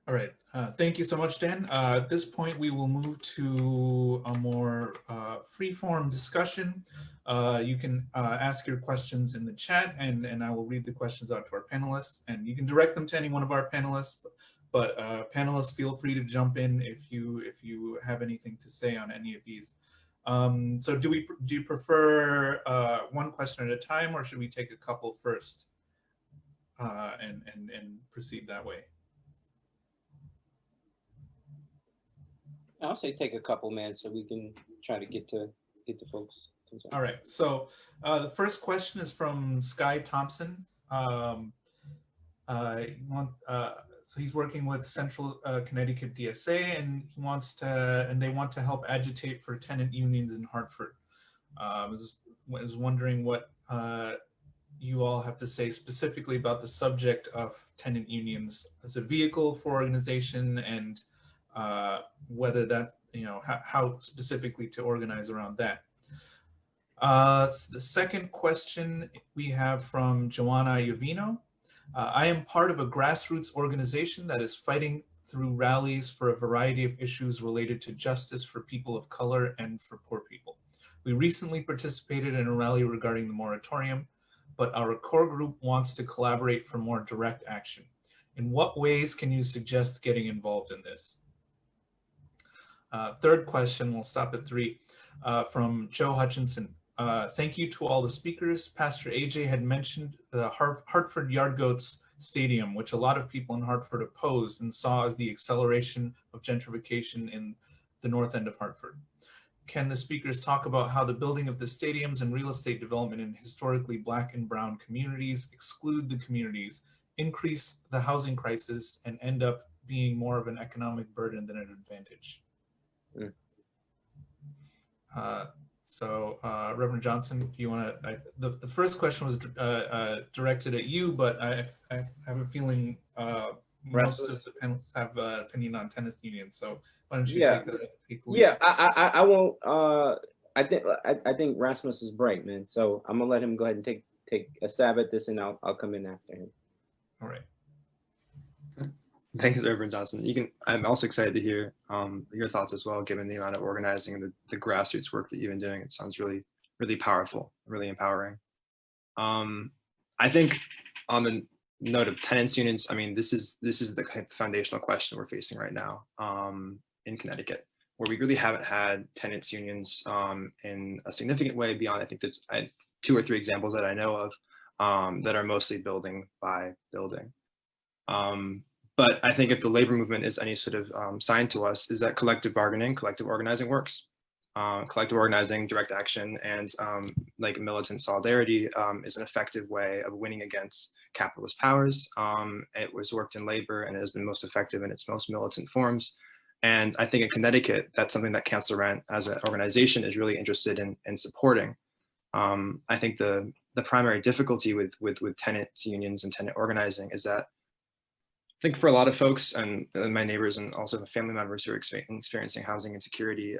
All right, thank you so much, Dan. At this point, we will move to a more free-form discussion. You can ask your questions in the chat, and I will read the questions out to our panelists, and you can direct them to any one of our panelists. But panelists, feel free to jump in if you have anything to say on any of these. So do you prefer one question at a time, or should we take a couple first and proceed that way? I'll say take a couple, man, so we can try to get to folks. All right. So the first question is from Sky Thompson. So he's working with Central Connecticut DSA, and they want to help agitate for tenant unions in Hartford. Was wondering what you all have to say specifically about the subject of tenant unions as a vehicle for organization, and whether that, how specifically to organize around that. The second question we have from Joanna Iovino. I am part of a grassroots organization that is fighting through rallies for a variety of issues related to justice for people of color and for poor people. We recently participated in a rally regarding the moratorium, but our core group wants to collaborate for more direct action. In what ways can you suggest getting involved in this? Third question, we'll stop at 3, from Joe Hutchinson. Thank you to all the speakers. Pastor AJ had mentioned the Hartford Yard Goats Stadium, which a lot of people in Hartford opposed and saw as the acceleration of gentrification in the north end of Hartford. Can the speakers talk about how the building of the stadiums and real estate development in historically Black and brown communities exclude the communities, increase the housing crisis, and end up being more of an economic burden than an advantage? Mm. Reverend Johnson, if you want to, the first question was directed at you, but I have a feeling most of the panelists have an opinion on tennis unions. So why don't you take the lead? Yeah, I won't. I think Rasmus is bright, man. So I'm gonna let him go ahead and take a stab at this, and I'll come in after him. All right. Thanks, Reverend Johnson. I'm also excited to hear your thoughts as well, given the amount of organizing and the grassroots work that you've been doing. It sounds really, really powerful, really empowering. I think on the note of tenants unions, I mean, this is the kind of foundational question we're facing right now in Connecticut, where we really haven't had tenants unions in a significant way beyond, I think there's 2 or 3 examples that I know of that are mostly building by building. But I think if the labor movement is any sort of sign to us, is that collective bargaining, collective organizing works. Collective organizing, direct action, and like militant solidarity is an effective way of winning against capitalist powers. It was worked in labor and it has been most effective in its most militant forms. And I think in Connecticut, that's something that Council Rent as an organization is really interested in supporting. I think the primary difficulty with tenant unions and tenant organizing is that I think for a lot of folks and my neighbors and also family members who are experiencing housing insecurity,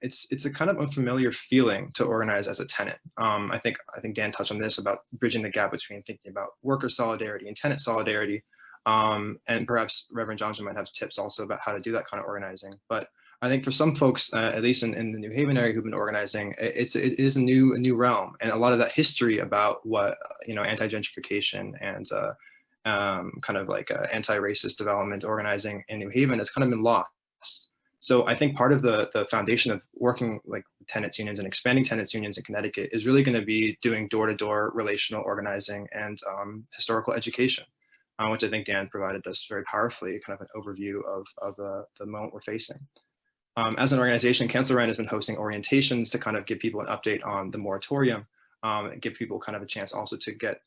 it's a kind of unfamiliar feeling to organize as a tenant. I think Dan touched on this about bridging the gap between thinking about worker solidarity and tenant solidarity. And perhaps Reverend Johnson might have tips also about how to do that kind of organizing. But I think for some folks, at least in the New Haven area who've been organizing, it is a new realm, and a lot of that history about what anti-gentrification and kind of like anti-racist development organizing in New Haven has kind of been lost. So I think part of the foundation of working like tenants unions and expanding tenants unions in Connecticut is really going to be doing door-to-door relational organizing and historical education, which I think Dan provided us very powerfully, kind of an overview of the moment we're facing. As an organization, Council Rent has been hosting orientations to kind of give people an update on the moratorium, and give people kind of a chance also to get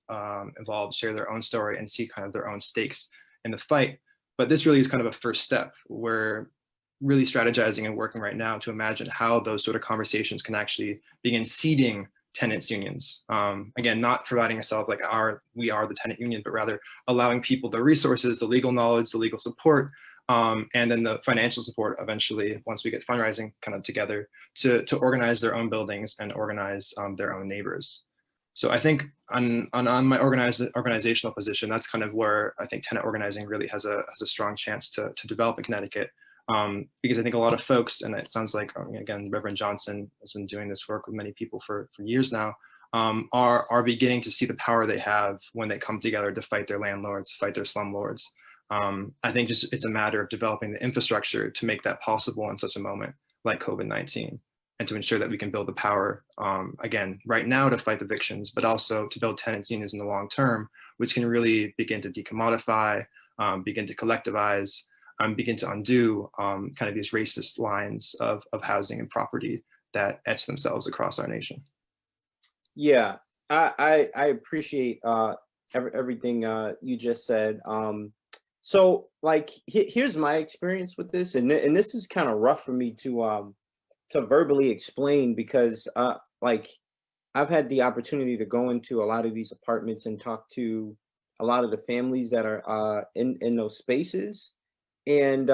involved, share their own story, and see kind of their own stakes in the fight. But this really is kind of a first step. We're really strategizing and working right now to imagine how those sort of conversations can actually begin seeding tenants unions. Again, not providing ourselves like we are the tenant union, but rather allowing people the resources, the legal knowledge, the legal support, and then the financial support eventually, once we get fundraising kind of together, to organize their own buildings and organize their own neighbors. So I think on my organizational position, that's kind of where I think tenant organizing really has a strong chance to develop in Connecticut. Because I think a lot of folks, and it sounds like, again, Reverend Johnson has been doing this work with many people for years now, are beginning to see the power they have when they come together to fight their landlords, fight their slumlords. I think just it's a matter of developing the infrastructure to make that possible in such a moment like COVID-19, and to ensure that we can build the power, again, right now to fight evictions, but also to build tenants unions in the long term, which can really begin to decommodify, begin to collectivize, begin to undo kind of these racist lines of housing and property that etch themselves across our nation. Yeah, I appreciate everything you just said. So like here's my experience with this, and this is kind of rough for me to verbally explain, because like I've had the opportunity to go into a lot of these apartments and talk to a lot of the families that are in those spaces, and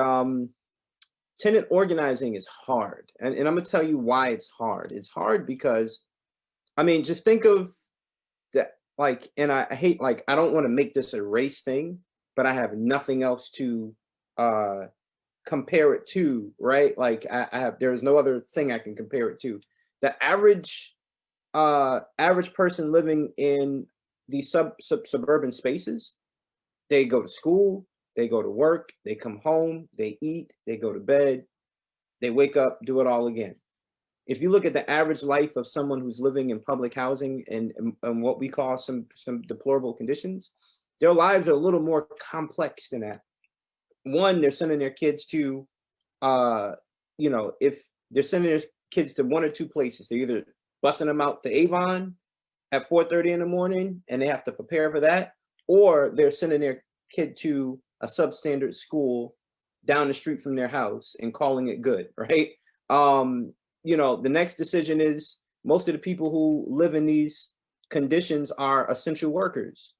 tenant organizing is hard, and I'm gonna tell you why it's hard. It's hard because, I mean, just think of that, like, and I hate, like, I don't want to make this a race thing, but I have nothing else to compare it to, right? Like I have, there's no other thing I can compare it to. The average person living in these suburban spaces, they go to school, they go to work, they come home, they eat, they go to bed, they wake up, do it all again. If you look at the average life of someone who's living in public housing and what we call some deplorable conditions, their lives are a little more complex than that. One, they're sending their kids to, you know, if they're sending their kids to one or two places, they're either busing them out to Avon at 4:30 in the morning and they have to prepare for that, or they're sending their kid to a substandard school down the street from their house and calling it good, right? You know, the next decision is most of the people who live in these conditions are essential workers,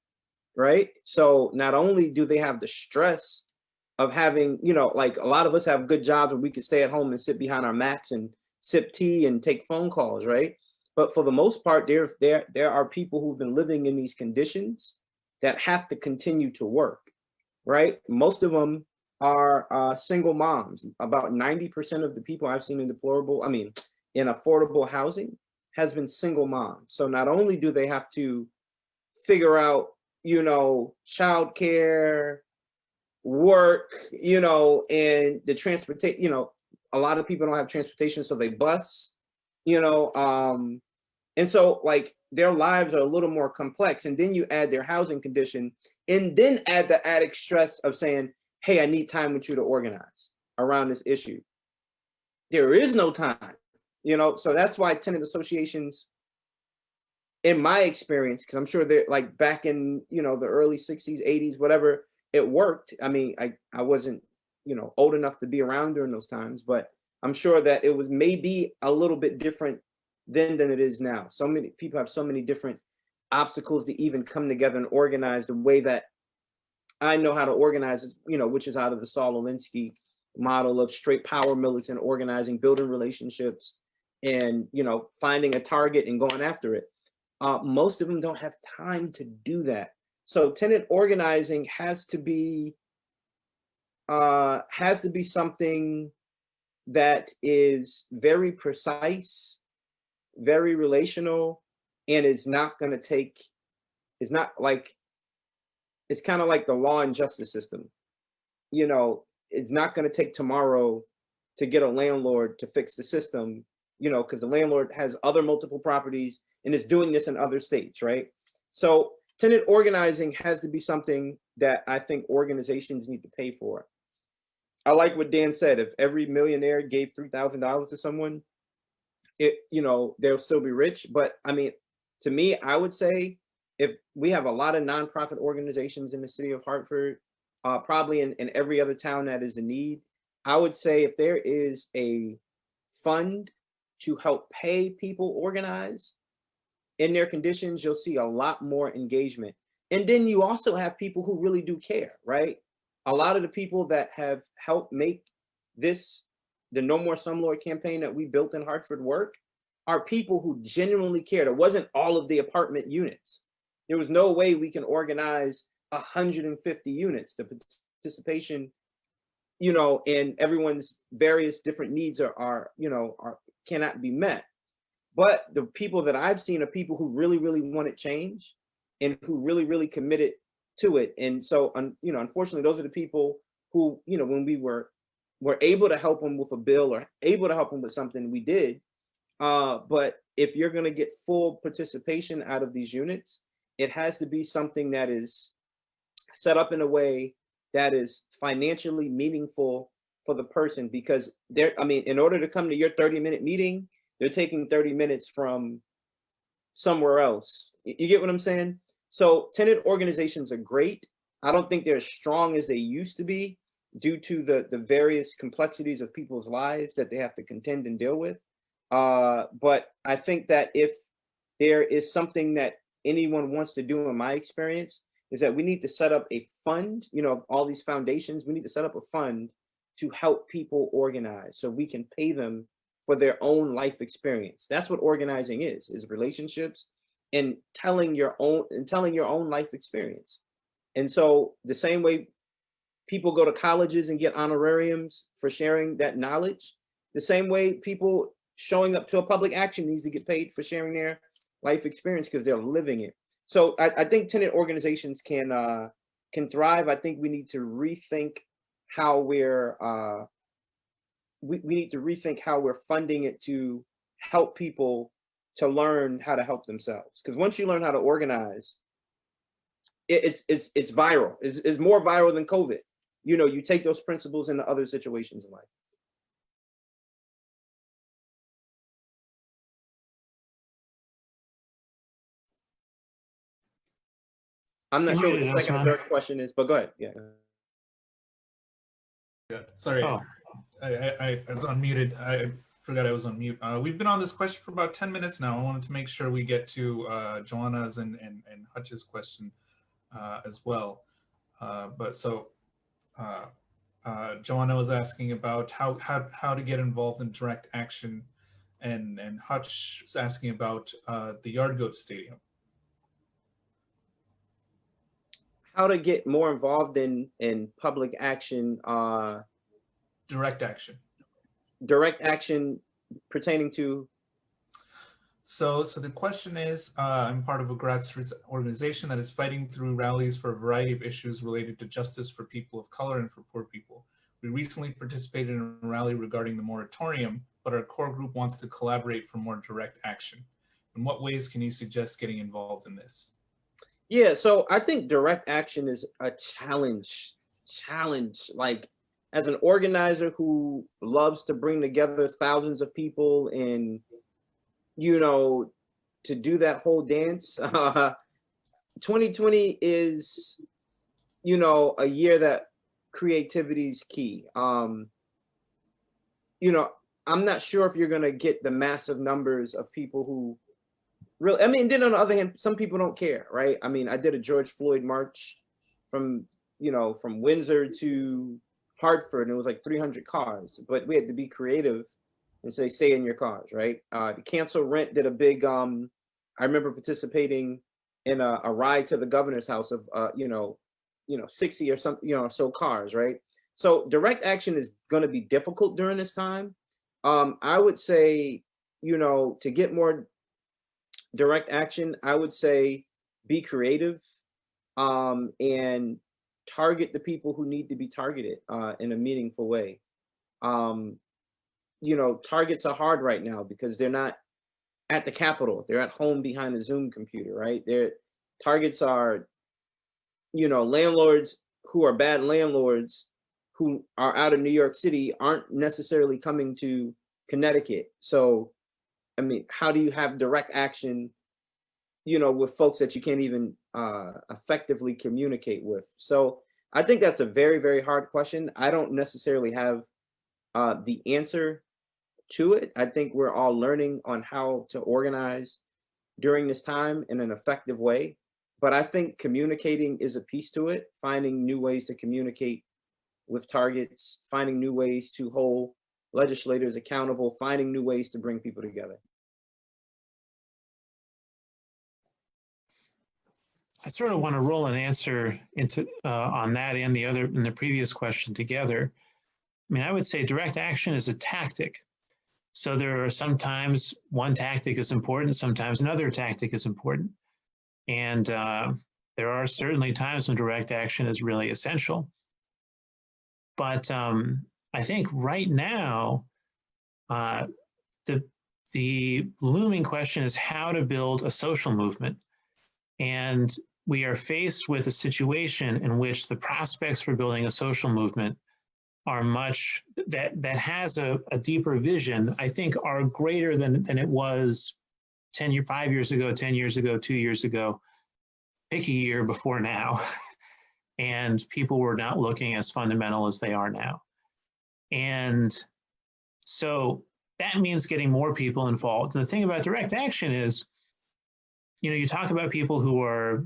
right? So not only do they have the stress of having, you know, like a lot of us have good jobs where we can stay at home and sit behind our Macs and sip tea and take phone calls, right? But for the most part, there are people who've been living in these conditions that have to continue to work, right? Most of them are single moms. About 90% of the people I've seen in in affordable housing has been single moms. So not only do they have to figure out, you know, childcare, work, you know, and the transportation, you know, a lot of people don't have transportation, so they bus, you know, and so like their lives are a little more complex. And then you add their housing condition, and then add the added stress of saying, hey, I need time with you to organize around this issue. There is no time, you know, so that's why tenant associations, in my experience, because I'm sure they're like back in, you know, the early 60s, 80s, whatever, it worked. I mean, I wasn't, you know, old enough to be around during those times, but I'm sure that it was maybe a little bit different then than it is now. So many people have so many different obstacles to even come together and organize the way that I know how to organize, you know, which is out of the Saul Alinsky model of straight power militant organizing, building relationships, and, you know, finding a target and going after it. Most of them don't have time to do that. So tenant organizing has to be something that is very precise, very relational, and it's not going to take, it's not like, it's kind of like the law and justice system. You know, it's not going to take tomorrow to get a landlord to fix the system, you know, because the landlord has other multiple properties and is doing this in other states, right? So tenant organizing has to be something that I think organizations need to pay for. I like what Dan said. If every millionaire gave $3,000 to someone, it, you know, they'll still be rich. But I mean, to me, I would say if we have a lot of nonprofit organizations in the city of Hartford, probably in every other town that is in need, I would say if there is a fund to help pay people organize in their conditions, you'll see a lot more engagement. And then you also have people who really do care, right? A lot of the people that have helped make this, the No More Slumlord campaign that we built in Hartford work, are people who genuinely cared. It wasn't all of the apartment units. There was no way we can organize 150 units. The participation, you know, and everyone's various different needs are cannot be met. But the people that I've seen are people who really, really wanted change and who really, really committed to it. And so, unfortunately, those are the people who, when we were able to help them with a bill or able to help them with something, we did. But if you're going to get full participation out of these units, it has to be something that is set up in a way that is financially meaningful for the person, because in order to come to your 30-minute meeting, they're taking 30 minutes from somewhere else. You get what I'm saying? So tenant organizations are great. I don't think they're as strong as they used to be due to the various complexities of people's lives that they have to contend and deal with. But I think that if there is something that anyone wants to do, in my experience, is that we need to set up a fund, all these foundations, we need to set up a fund to help people organize so we can pay them for their own life experience. That's what organizing is relationships and telling your own life experience. And so the same way people go to colleges and get honorariums for sharing that knowledge, the same way people showing up to a public action needs to get paid for sharing their life experience because they're living it. So I think tenant organizations can thrive. I think we need to rethink how we're we need to rethink how we're funding it to help people to learn how to help themselves. Because once you learn how to organize, it's viral. It's more viral than COVID. You take those principles into other situations in life. I'm not sure what the second or third question is, but go ahead. Yeah. Sorry, Oh. I was unmuted. I forgot I was on mute. We've been on this question for about 10 minutes now. I wanted to make sure we get to Joanna's and Hutch's question as well. Joanna was asking about how to get involved in direct action, and Hutch was asking about the Yard Goat Stadium. How to get more involved in public action, Direct action. direct action pertaining to. So the question is, I'm part of a grassroots organization that is fighting through rallies for a variety of issues related to justice for people of color and for poor people. We recently participated in a rally regarding the moratorium, but our core group wants to collaborate for more direct action. In what ways can you suggest getting involved in this? Yeah, so I think direct action is a challenge. Like, as an organizer who loves to bring together thousands of people and, to do that whole dance, 2020 is, a year that creativity is key. I'm not sure if you're going to get the massive numbers of people who really, then on the other hand, some people don't care, right? I did a George Floyd march from Windsor to Hartford, and it was like 300 cars, but we had to be creative and say, stay in your cars, right? Cancel Rent did a big, I remember participating in a ride to the governor's house of, 60 or something, so cars, right? So direct action is going to be difficult during this time. I would say, to get more direct action, I would say be creative and target the people who need to be targeted in a meaningful way. Targets are hard right now because they're not at the Capitol. They're at home behind a Zoom computer, right? Their targets are, landlords who are bad landlords who are out of New York City aren't necessarily coming to Connecticut. So, how do you have direct action, with folks that you can't even effectively communicate with? So I think that's a very, very hard question. I don't necessarily have the answer to it. I think we're all learning on how to organize during this time in an effective way. But I think communicating is a piece to it, finding new ways to communicate with targets, finding new ways to hold legislators accountable, finding new ways to bring people together. I sort of want to roll an answer into on that and the other in the previous question together. I mean, I would say direct action is a tactic. So there are sometimes one tactic is important, sometimes another tactic is important. And there are certainly times when direct action is really essential. But I think right now, the looming question is how to build a social movement. And we are faced with a situation in which the prospects for building a social movement are much, that has a deeper vision, I think are greater than it was 5 years ago, 10 years ago, 2 years ago, pick a year before now. And people were not looking as fundamental as they are now. And so that means getting more people involved. And the thing about direct action is, you know, you talk about people who are,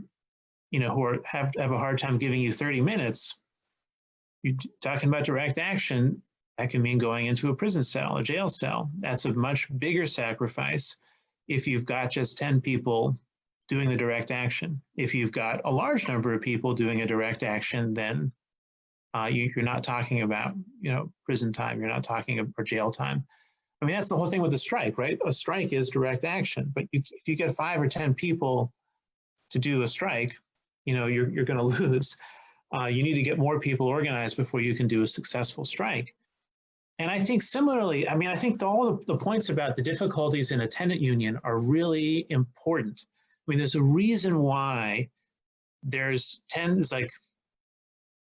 you know, have a hard time giving you 30 minutes. You're talking about direct action, that can mean going into a prison cell, a jail cell. That's a much bigger sacrifice if you've got just 10 people doing the direct action. If you've got a large number of people doing a direct action, then you're not talking about, you know, prison time. You're not talking about jail time. I mean, that's the whole thing with the strike, right? A strike is direct action, but if you get 5 or 10 people to do a strike, you know, you're going to lose. You need to get more people organized before you can do a successful strike. And I think similarly, I mean, I think all the points about the difficulties in a tenant union are really important. I mean, there's a reason why there's like,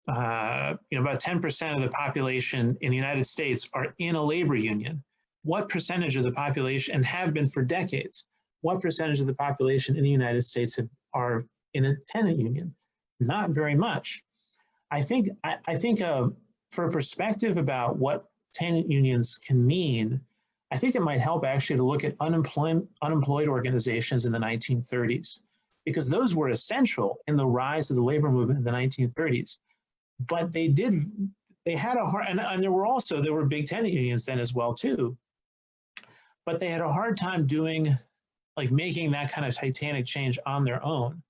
you know, about 10% of the population in the United States are in a labor union. What percentage of the population, and have been for decades, what percentage of the population in the United States are in a tenant union? Not very much. I think for a perspective about what tenant unions can mean, I think it might help actually to look at unemployed organizations in the 1930s, because those were essential in the rise of the labor movement in the 1930s. But they had a hard, and there were big tenant unions then as well too. But they had a hard time making that kind of titanic change on their own.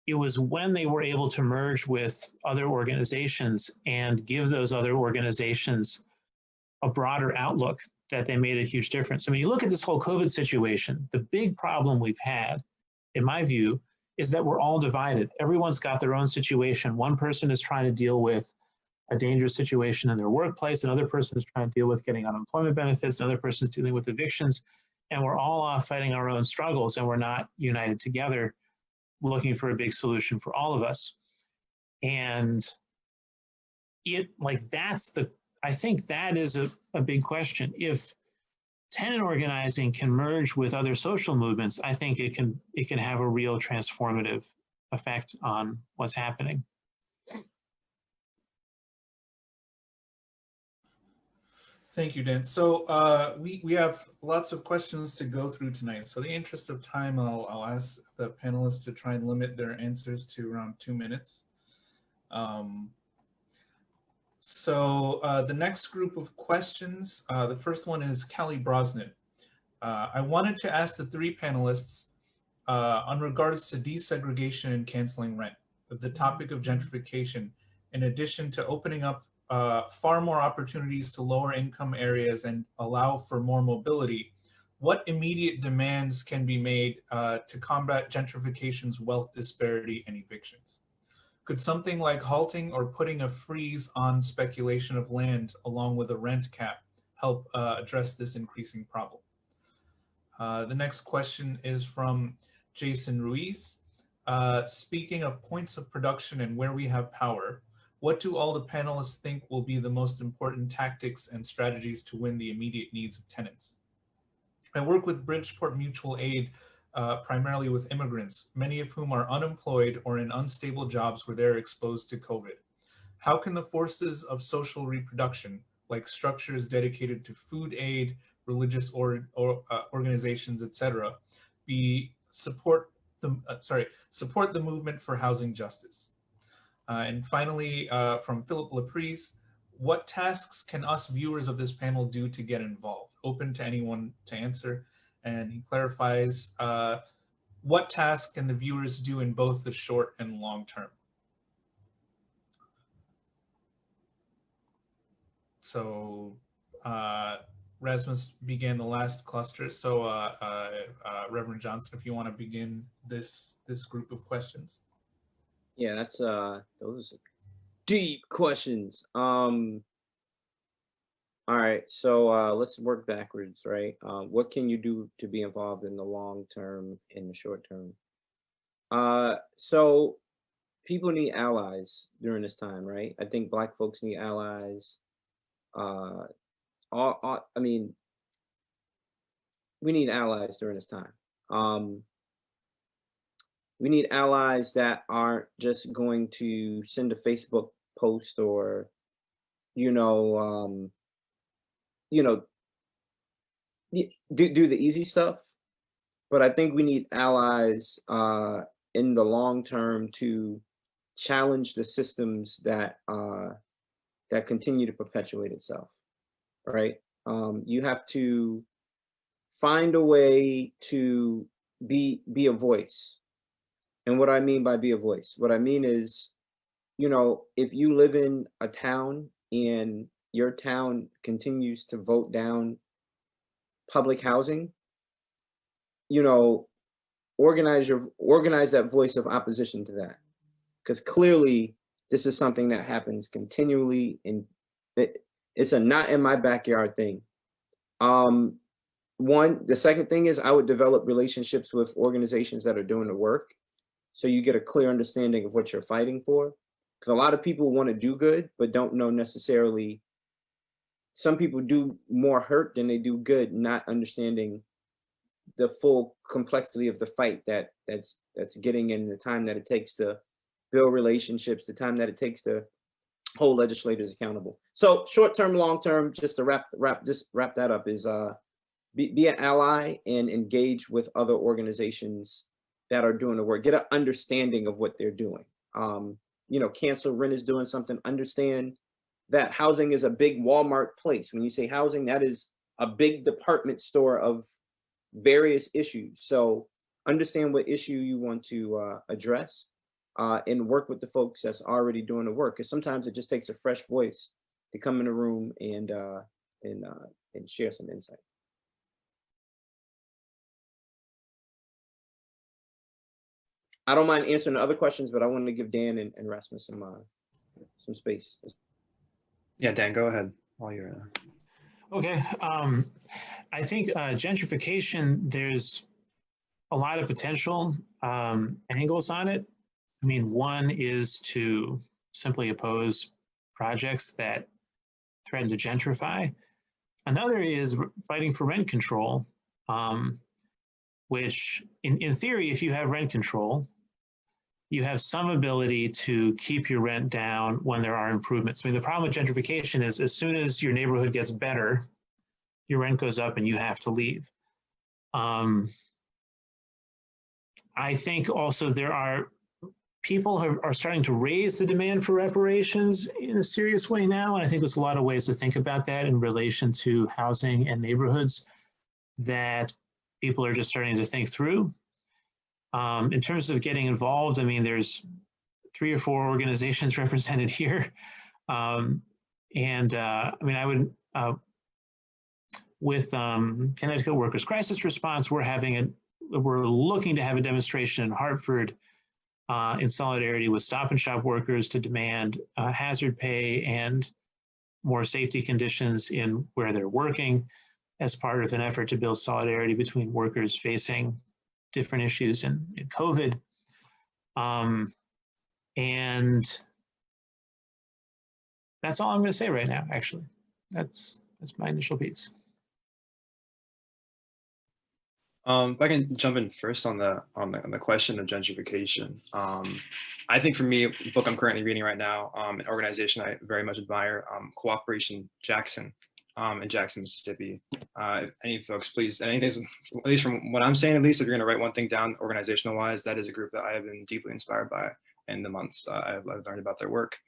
It was when they were able to merge with other organizations and give those other organizations a broader outlook that they made a huge difference. I mean, you look at this whole COVID situation, the big problem we've had, in my view, is that we're all divided. Everyone's got their own situation. One person is trying to deal with a dangerous situation in their workplace. Another person is trying to deal with getting unemployment benefits. Another person is dealing with evictions. And we're all off fighting our own struggles, and we're not united together looking for a big solution for all of us. And I think that is a big question. If tenant organizing can merge with other social movements, I think it can have a real transformative effect on what's happening. Thank you, Dan. So we have lots of questions to go through tonight. So in the interest of time, I'll ask the panelists to try and limit their answers to around 2 minutes. The next group of questions, the first one is Callie Brosnan. I wanted to ask the 3 panelists on regards to desegregation and canceling rent, the topic of gentrification, in addition to opening up far more opportunities to lower income areas and allow for more mobility, what immediate demands can be made to combat gentrification's wealth disparity and evictions? Could something like halting or putting a freeze on speculation of land along with a rent cap help address this increasing problem? The next question is from Jason Ruiz. Speaking of points of production and where we have power, what do all the panelists think will be the most important tactics and strategies to win the immediate needs of tenants? I work with Bridgeport Mutual Aid primarily with immigrants, many of whom are unemployed or in unstable jobs where they're exposed to COVID. How can the forces of social reproduction, like structures dedicated to food aid, religious organizations, etc., support the movement for housing justice? And finally, from Philip Laprise, what tasks can us viewers of this panel do to get involved? Open to anyone to answer. And he clarifies, what task can the viewers do in both the short and long term? So Rasmus began the last cluster. So Reverend Johnson, if you want to begin this group of questions. Yeah, that's those are deep questions. All right, so let's work backwards, right? What can you do to be involved in the long term, in the short term? So people need allies during this time, right? I think Black folks need allies. I mean, we need allies during this time. We need allies that aren't just going to send a Facebook post or, you know, do the easy stuff. But I think we need allies in the long term to challenge the systems that that continue to perpetuate itself, right? You have to find a way to be a voice. And what I mean by be a voice, what I mean is, if you live in a town and your town continues to vote down public housing, organize that voice of opposition to that, because clearly this is something that happens continually, and it's a not in my backyard thing. The second thing is I would develop relationships with organizations that are doing the work, so you get a clear understanding of what you're fighting for. Because a lot of people want to do good, but don't know necessarily. Some people do more hurt than they do good, not understanding the full complexity of the fight that's getting in, the time that it takes to build relationships, the time that it takes to hold legislators accountable. So short term, long term, just to wrap that up, is be an ally and engage with other organizations that are doing the work. Get an understanding of what they're doing. Cancel Rent is doing something. Understand that housing is a big Walmart place. When you say housing, that is a big department store of various issues. So understand what issue you want to address, and work with the folks that's already doing the work. Because sometimes it just takes a fresh voice to come in the room and share some insight. I don't mind answering the other questions, but I wanted to give Dan and Rasmus some space. Yeah, Dan, go ahead while you're. Okay. I think gentrification, there's a lot of potential angles on it. I mean, one is to simply oppose projects that threaten to gentrify. Another is fighting for rent control, which in theory, if you have rent control, you have some ability to keep your rent down when there are improvements. I mean, the problem with gentrification is as soon as your neighborhood gets better, your rent goes up and you have to leave. I think also there are people who are starting to raise the demand for reparations in a serious way now. And I think there's a lot of ways to think about that in relation to housing and neighborhoods that people are just starting to think through. In terms of getting involved, I mean, there's 3 or 4 organizations represented here. I mean, I would, with Connecticut Workers Crisis Response, we're looking to have a demonstration in Hartford in solidarity with Stop and Shop workers to demand hazard pay and more safety conditions in where they're working, as part of an effort to build solidarity between workers facing different issues in COVID. And that's all I'm going to say right now, actually. That's my initial piece. If I can jump in first on the question of gentrification. I think for me, the book I'm currently reading right now, an organization I very much admire, Cooperation Jackson, in Jackson, Mississippi. If any folks, please, anything, at least from what I'm saying, at least if you're going to write one thing down organizational wise, that is a group that I have been deeply inspired by in the months I've learned about their work.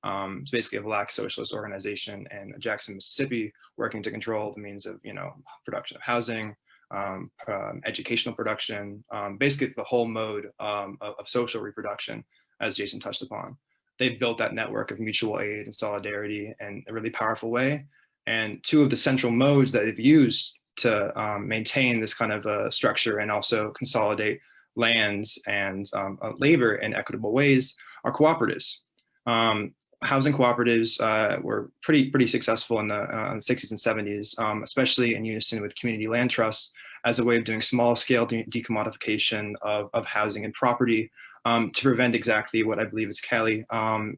It's basically a Black socialist organization in Jackson, Mississippi, working to control the means of, production of housing, educational production, basically the whole mode of social reproduction, as Jason touched upon. They've built that network of mutual aid and solidarity in a really powerful way. And two of the central modes that they've used to maintain this kind of structure and also consolidate lands and labor in equitable ways are cooperatives. Housing cooperatives were pretty successful in the 60s and 70s, especially in unison with community land trusts as a way of doing small scale decommodification of housing and property to prevent exactly what I believe it's Kelly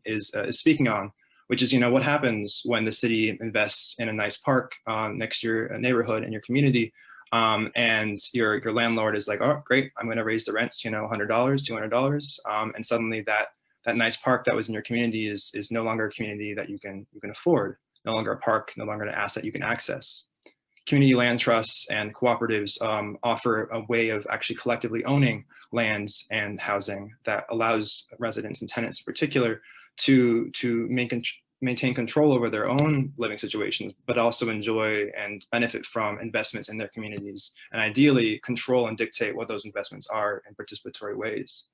is speaking on, which is, what happens when the city invests in a nice park next to your neighborhood and your community, and your landlord is like, oh, great, I'm going to raise the rents, $100, $200, and suddenly that nice park that was in your community is no longer a community that you can afford, no longer a park, no longer an asset you can access. Community land trusts and cooperatives offer a way of actually collectively owning lands and housing that allows residents and tenants in particular to maintain control over their own living situations, but also enjoy and benefit from investments in their communities, and ideally control and dictate what those investments are in participatory ways.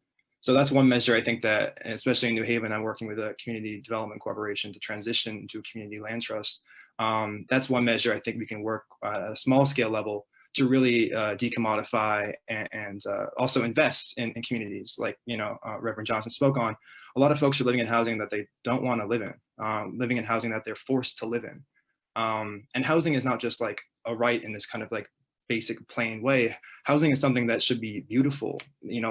So that's one measure I think that, especially in New Haven, I'm working with a community development corporation to transition to a community land trust. That's one measure I think we can work at a small scale level to really decommodify and also invest in communities like, Reverend Johnson spoke on. A lot of folks are living in housing that they don't want to live in, living in housing that they're forced to live in. And housing is not just like a right in this kind of like basic plain way. Housing is something that should be beautiful,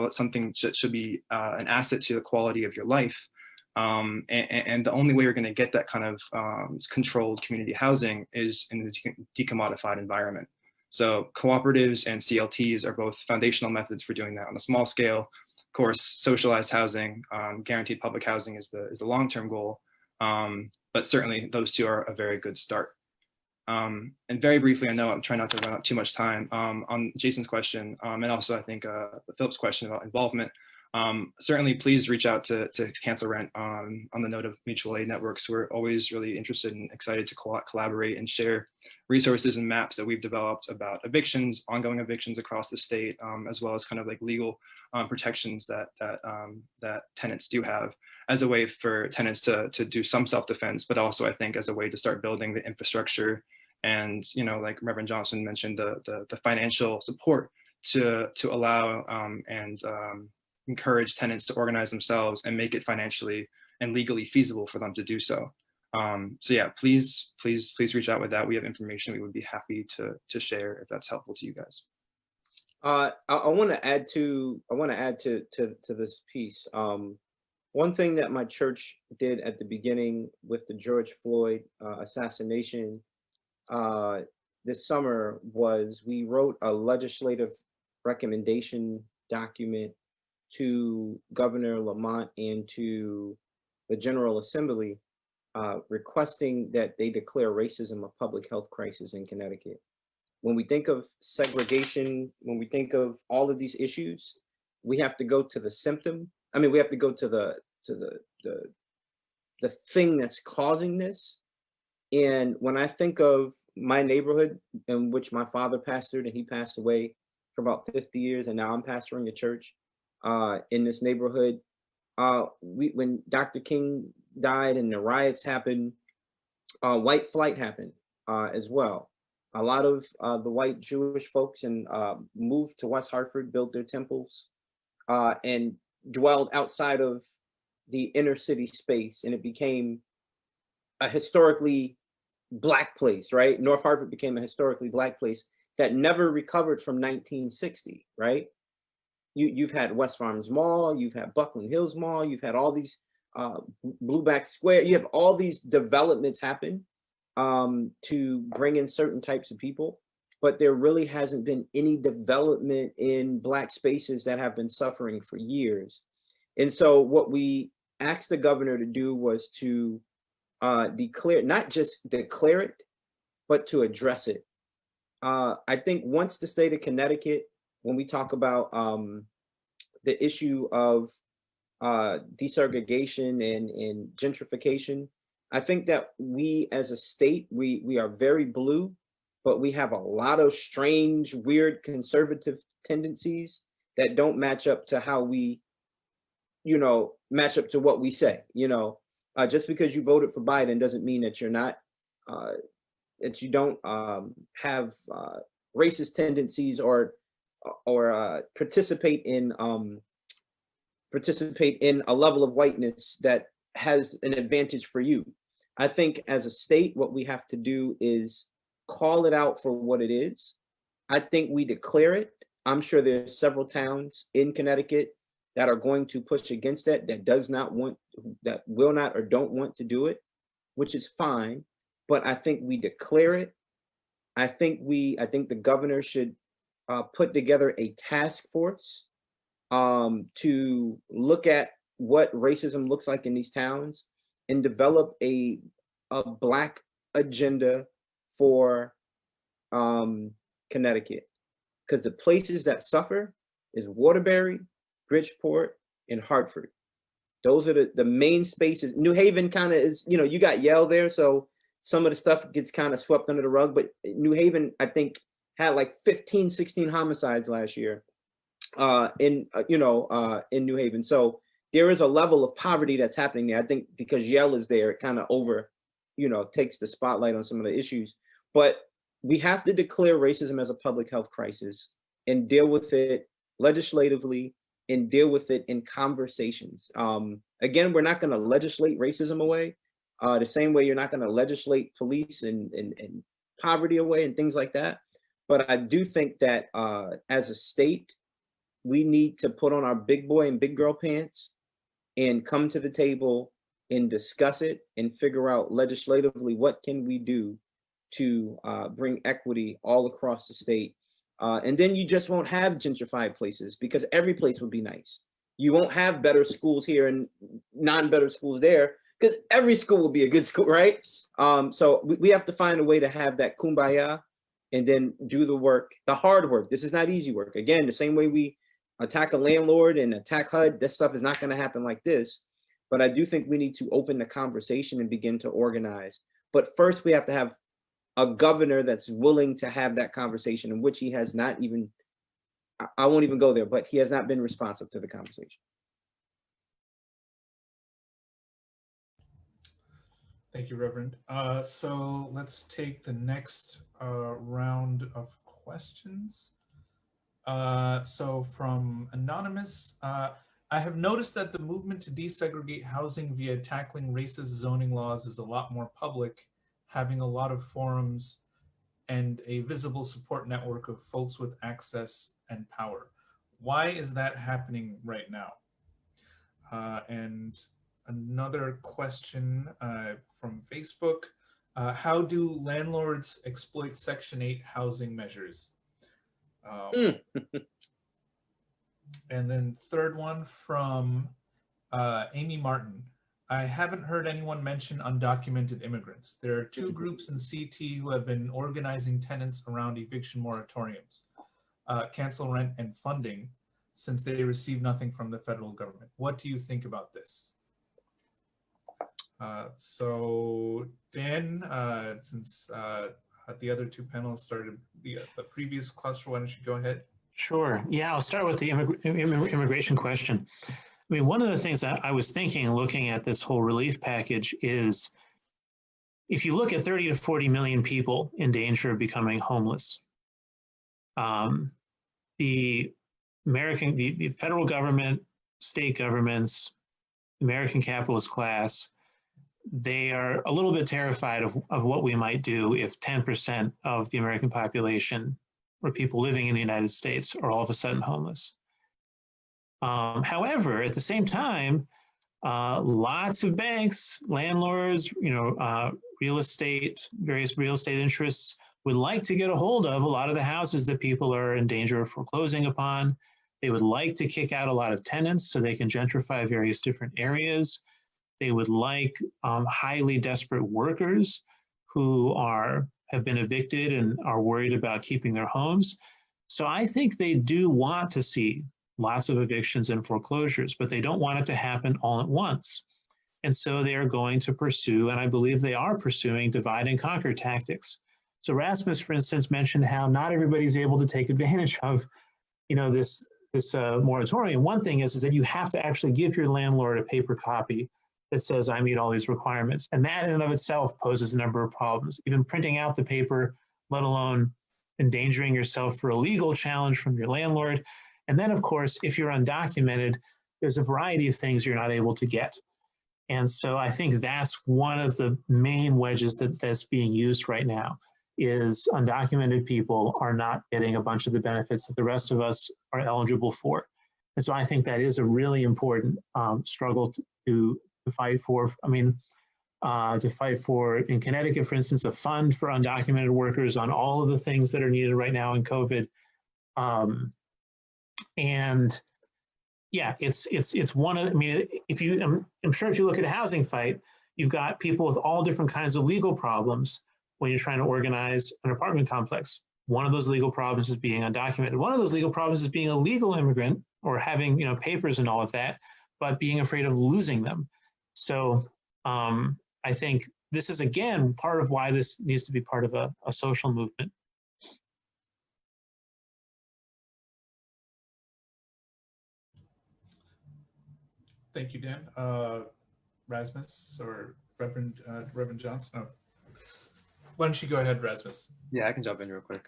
something that should be an asset to the quality of your life. And the only way you're going to get that kind of controlled community housing is in the decommodified environment. So cooperatives and CLTs are both foundational methods for doing that on a small scale. Of course, socialized housing, guaranteed public housing is the long-term goal, but certainly those two are a very good start. And very briefly, I know I'm trying not to run out too much time, on Jason's question, and also I think Philip's question about involvement. Certainly, please reach out to Cancel Rent on the note of mutual aid networks. We're always really interested and excited to collaborate and share resources and maps that we've developed about evictions, ongoing evictions across the state, as well as kind of like legal protections that tenants do have, as a way for tenants to do some self-defense, but also I think as a way to start building the infrastructure and, like Reverend Johnson mentioned, the financial support to allow and encourage tenants to organize themselves and make it financially and legally feasible for them to do so. So yeah, please reach out with that. We have information we would be happy to share if that's helpful to you guys. I want to add to this piece. One thing that my church did at the beginning with the George Floyd assassination this summer was we wrote a legislative recommendation document to Governor Lamont and to the General Assembly requesting that they declare racism a public health crisis in Connecticut. When we think of segregation, when we think of all of these issues, we have to go to the symptom. I mean, we have to go to the thing that's causing this. And when I think of my neighborhood in which my father pastored, and he passed away for about 50 years, and now I'm pastoring a church in this neighborhood. When Dr. King died and the riots happened, white flight happened as well. A lot of the white Jewish folks and moved to West Hartford, built their temples, and dwelled outside of the inner city space, and it became a historically Black place, right? North Hartford became a historically Black place that never recovered from 1960, right? You've had West Farms Mall, you've had Buckland Hills Mall, you've had all these Blueback Square, you have all these developments happen to bring in certain types of people, but there really hasn't been any development in Black spaces that have been suffering for years. And so what we asked the governor to do was to declare, not just declare it, but to address it. I think once the state of Connecticut, when we talk about the issue of desegregation and gentrification, I think that we as a state, we are very blue but we have a lot of strange, weird, conservative tendencies that don't match up to how we, match up to what we say. Just because you voted for Biden doesn't mean that you're not, that you don't have racist tendencies or participate in a level of whiteness that has an advantage for you. I think as a state, what we have to do is call it out for what it is. I think we declare it. I'm sure there's several towns in Connecticut that are going to push against that, that will not or don't want to do it, which is fine. But I think we declare it. I think the governor should put together a task force to look at what racism looks like in these towns and develop a Black agenda for Connecticut. Because the places that suffer is Waterbury, Bridgeport, and Hartford. Those are the main spaces. New Haven kind of is, you got Yale there, so some of the stuff gets kind of swept under the rug, but New Haven, I think, had like 15, 16 homicides last year in New Haven. So there is a level of poverty that's happening there. I think because Yale is there, it kind of takes the spotlight on some of the issues. But we have to declare racism as a public health crisis and deal with it legislatively and deal with it in conversations. Again, we're not going to legislate racism away. The same way you're not going to legislate police and poverty away and things like that. But I do think that as a state, we need to put on our big boy and big girl pants and come to the table and discuss it and figure out legislatively what can we do to bring equity all across the state. And then you just won't have gentrified places because every place would be nice. You won't have better schools here and non-better schools there because every school will be a good school, right? So we have to find a way to have that kumbaya and then do the work, the hard work. This is not easy work. Again, the same way we attack a landlord and attack HUD, this stuff is not going to happen like this. But I do think we need to open the conversation and begin to organize. But first, we have to have a governor that's willing to have that conversation, in which he has not even, I won't even go there, but he has not been responsive to the conversation. Thank you, Reverend. So let's take the next round of questions. So from Anonymous, I have noticed that the movement to desegregate housing via tackling racist zoning laws is a lot more public, having a lot of forums and a visible support network of folks with access and power. Why is that happening right now? And another question from Facebook, how do landlords exploit Section 8 housing measures? And then third one from Amy Martin. I haven't heard anyone mention undocumented immigrants. There are two groups in CT who have been organizing tenants around eviction moratoriums, cancel rent and funding, since they receive nothing from the federal government. What do you think about this? So Dan, since the other two panelists started the previous cluster, why don't you go ahead? Sure. Yeah, I'll start with the immigration question. I mean, one of the things that I was thinking, looking at this whole relief package, is if you look at 30 to 40 million people in danger of becoming homeless, the federal government, state governments, American capitalist class, they are a little bit terrified of what we might do if 10% of the American population or people living in the United States are all of a sudden homeless. However, at the same time, lots of banks, landlords, real estate, various real estate interests would like to get a hold of a lot of the houses that people are in danger of foreclosing upon. They would like to kick out a lot of tenants so they can gentrify various different areas. They would like highly desperate workers who have been evicted and are worried about keeping their homes. So I think they do want to see lots of evictions and foreclosures, but they don't want it to happen all at once. And so they are going to pursue, and I believe they are pursuing, divide and conquer tactics. So Rasmus, for instance, mentioned how not everybody's able to take advantage of, this moratorium. One thing is that you have to actually give your landlord a paper copy that says I meet all these requirements. And that in and of itself poses a number of problems. Even printing out the paper, let alone endangering yourself for a legal challenge from your landlord. And then, of course, if you're undocumented, there's a variety of things you're not able to get. And so I think that's one of the main wedges that's being used right now, is undocumented people are not getting a bunch of the benefits that the rest of us are eligible for. And so I think that is a really important struggle to fight for. I mean, to fight for, in Connecticut, for instance, a fund for undocumented workers on all of the things that are needed right now in COVID. And yeah, it's one of, I mean, I'm sure if you look at a housing fight, you've got people with all different kinds of legal problems when you're trying to organize an apartment complex. One of those legal problems is being undocumented. One of those legal problems is being a legal immigrant or having, papers and all of that, but being afraid of losing them. So I think this is, again, part of why this needs to be part of a social movement. Thank you, Dan. Rasmus or Reverend Johnson? Oh. Why don't you go ahead, Rasmus? Yeah, I can jump in real quick.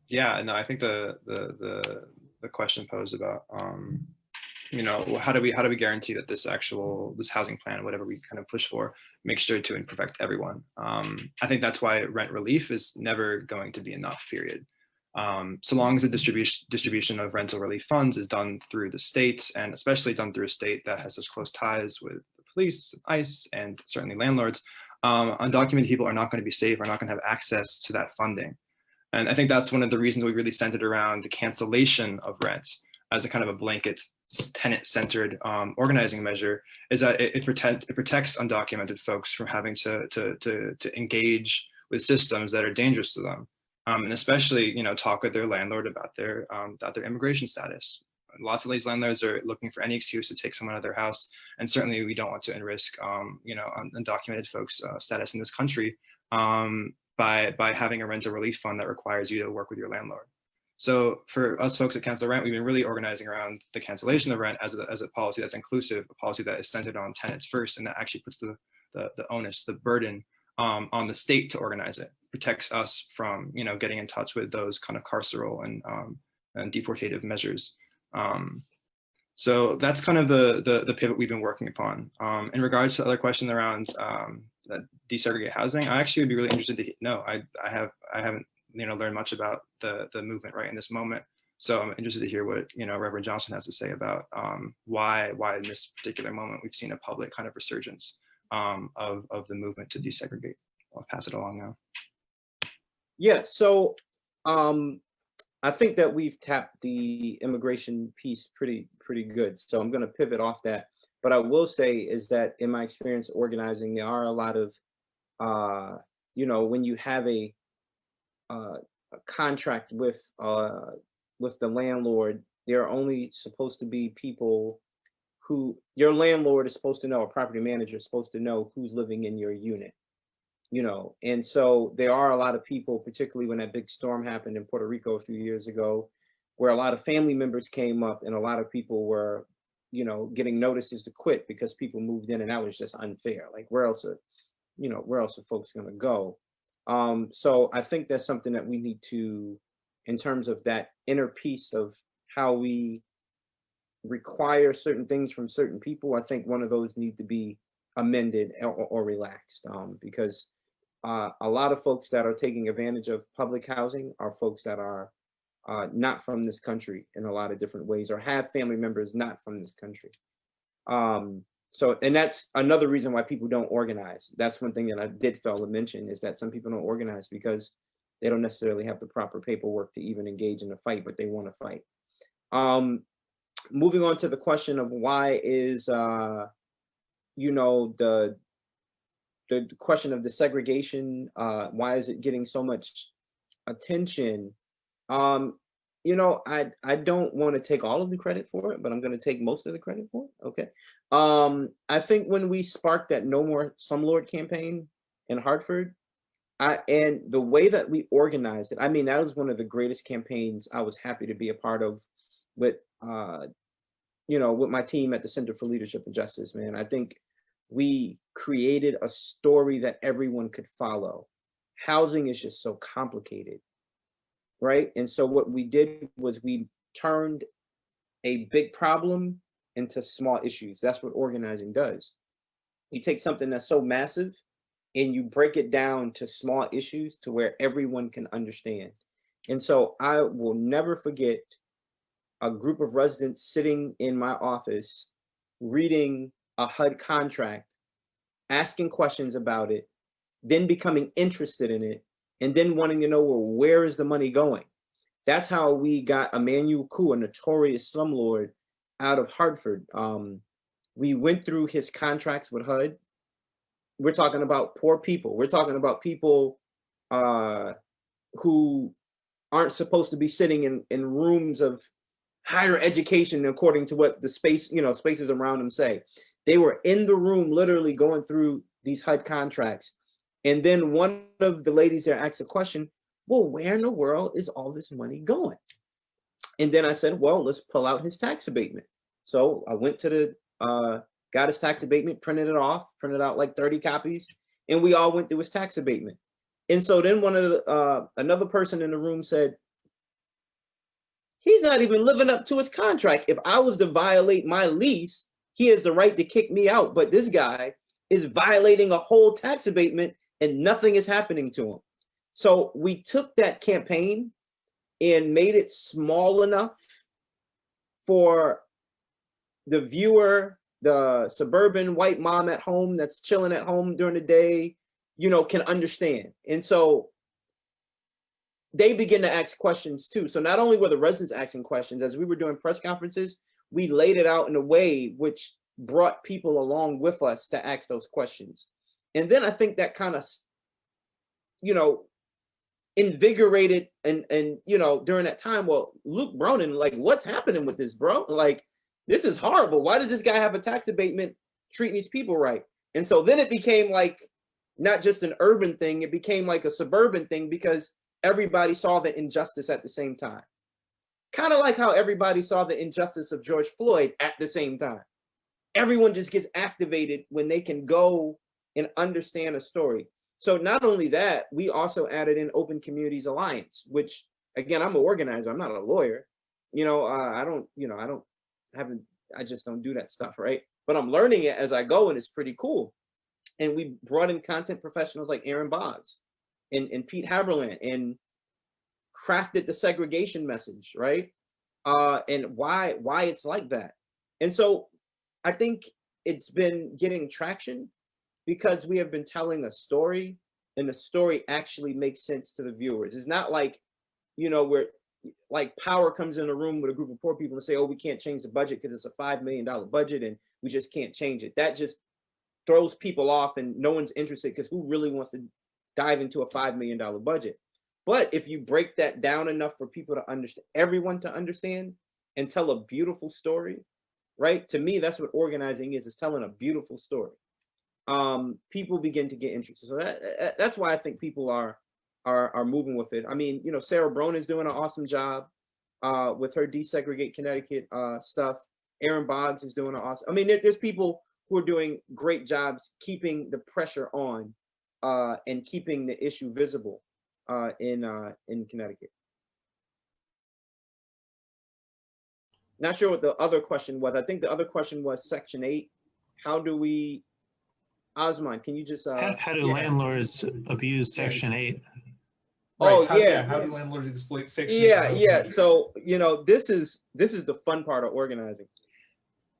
Yeah, no, I think the question posed about how do we guarantee that this housing plan, whatever we kind of push for, makes sure to perfect everyone. I think that's why rent relief is never going to be enough, period. So long as the distribution of rental relief funds is done through the states, and especially done through a state that has such close ties with the police, ICE, and certainly landlords, undocumented people are not going to be safe, are not going to have access to that funding. And I think that's one of the reasons we really centered around the cancellation of rent as a kind of a blanket tenant-centered organizing measure, is that it protects undocumented folks from having to engage with systems that are dangerous to them. And especially, talk with their landlord about their immigration status. Lots of these landlords are looking for any excuse to take someone out of their house, and certainly we don't want to risk, undocumented folks' status in this country by having a rental relief fund that requires you to work with your landlord. So for us folks at Cancel Rent, we've been really organizing around the cancellation of rent as a policy that's inclusive, a policy that is centered on tenants first, and that actually puts the onus, the burden on the state to organize it, protects us from getting in touch with those kind of carceral and deportative measures. So that's kind of the pivot we've been working upon. In regards to the other question around desegregate housing, I actually would be really interested to know. I haven't learned much about the movement right in this moment. So I'm interested to hear what Reverend Johnson has to say about why in this particular moment we've seen a public kind of resurgence of the movement to desegregate. I'll pass it along now. Yeah, so I think that we've tapped the immigration piece pretty good. So I'm going to pivot off that. But I will say is that in my experience organizing, there are a lot of, when you have a contract with the landlord, there are only supposed to be people who your landlord is supposed to know, a property manager is supposed to know who's living in your unit. And so there are a lot of people, particularly when that big storm happened in Puerto Rico a few years ago, where a lot of family members came up and a lot of people were, getting notices to quit because people moved in, and that was just unfair. Like, where else are folks going to go? So I think that's something that we need to, in terms of that inner piece of how we require certain things from certain people, I think one of those need to be amended or relaxed, because a lot of folks that are taking advantage of public housing are folks that are not from this country in a lot of different ways, or have family members not from this country. So, and that's another reason why people don't organize. That's one thing that I did fail to mention, is that some people don't organize because they don't necessarily have the proper paperwork to even engage in a fight, but they want to fight. Moving on to the question of why is, the question of the segregation, why is it getting so much attention? I don't want to take all of the credit for it, but I'm going to take most of the credit for it. Okay. I think when we sparked that No More Slumlord campaign in Hartford, And the way that we organized it, I mean, that was one of the greatest campaigns I was happy to be a part of with, you know, with my team at the Center for Leadership and Justice, man. I think we created a story that everyone could follow. Housing is just so complicated, right? And so what we did was we turned a big problem into small issues. That's what organizing does. You take something that's so massive and you break it down to small issues to where everyone can understand. And so I will never forget a group of residents sitting in my office, reading a HUD contract, asking questions about it, then becoming interested in it, and then wanting to know, well, where is the money going? That's how we got Emmanuel Koo, a notorious slumlord, out of Hartford. We went through his contracts with HUD. We're talking about poor people. We're talking about people who aren't supposed to be sitting in rooms of higher education according to what the spaces around them say. They were in the room literally going through these HUD contracts. And then one of the ladies there asked a question, well, where in the world is all this money going? And then I said, well, let's pull out his tax abatement. So I went to the, got his tax abatement, printed out like 30 copies, and we all went through his tax abatement. And so then one of the, another person in the room said, he's not even living up to his contract. If I was to violate my lease, he has the right to kick me out. But this guy is violating a whole tax abatement and nothing is happening to him. So we took that campaign and made it small enough for the viewer, the suburban white mom at home that's chilling at home during the day, you know, can understand. And so they begin to ask questions too. So not only were the residents asking questions, as we were doing press conferences, we laid it out in a way which brought people along with us to ask those questions. And then I think that kind of, you know, invigorated and you know, during that time, well, Luke Bronin, like, what's happening with this, bro? Like, this is horrible. Why does this guy have a tax abatement treating these people right? And so then it became like not just an urban thing, it became like a suburban thing because everybody saw the injustice at the same time. Kind of like how everybody saw the injustice of George Floyd at the same time. Everyone just gets activated when they can go and understand a story. So not only that, we also added in Open Communities Alliance, which again, I'm an organizer, I'm not a lawyer. You know, I just don't do that stuff, right? But I'm learning it as I go and it's pretty cool. And we brought in content professionals like Aaron Boggs and Pete Haberland and crafted the segregation message, right? And why it's like that. And so I think it's been getting traction because we have been telling a story and the story actually makes sense to the viewers. It's not like, you know, where like power comes in a room with a group of poor people and say, oh, we can't change the budget because it's a $5 million budget and we just can't change it. That just throws people off and no one's interested because who really wants to dive into a $5 million budget? But if you break that down enough for people to understand, everyone to understand and tell a beautiful story, right? To me, that's what organizing is telling a beautiful story. People begin to get interested. So that's why I think people are moving with it. I mean, you know, Sarah Bronin is doing an awesome job with her Desegregate Connecticut stuff. Aaron Boggs is doing an awesome. I mean, there's people who are doing great jobs keeping the pressure on and keeping the issue visible in Connecticut. Not sure what the other question was. I think the other question was Section 8. How do we, Osman, can you just how do landlords abuse Section 8? Right. Oh, How do landlords exploit Section 8? Yeah. So, you know, this is the fun part of organizing,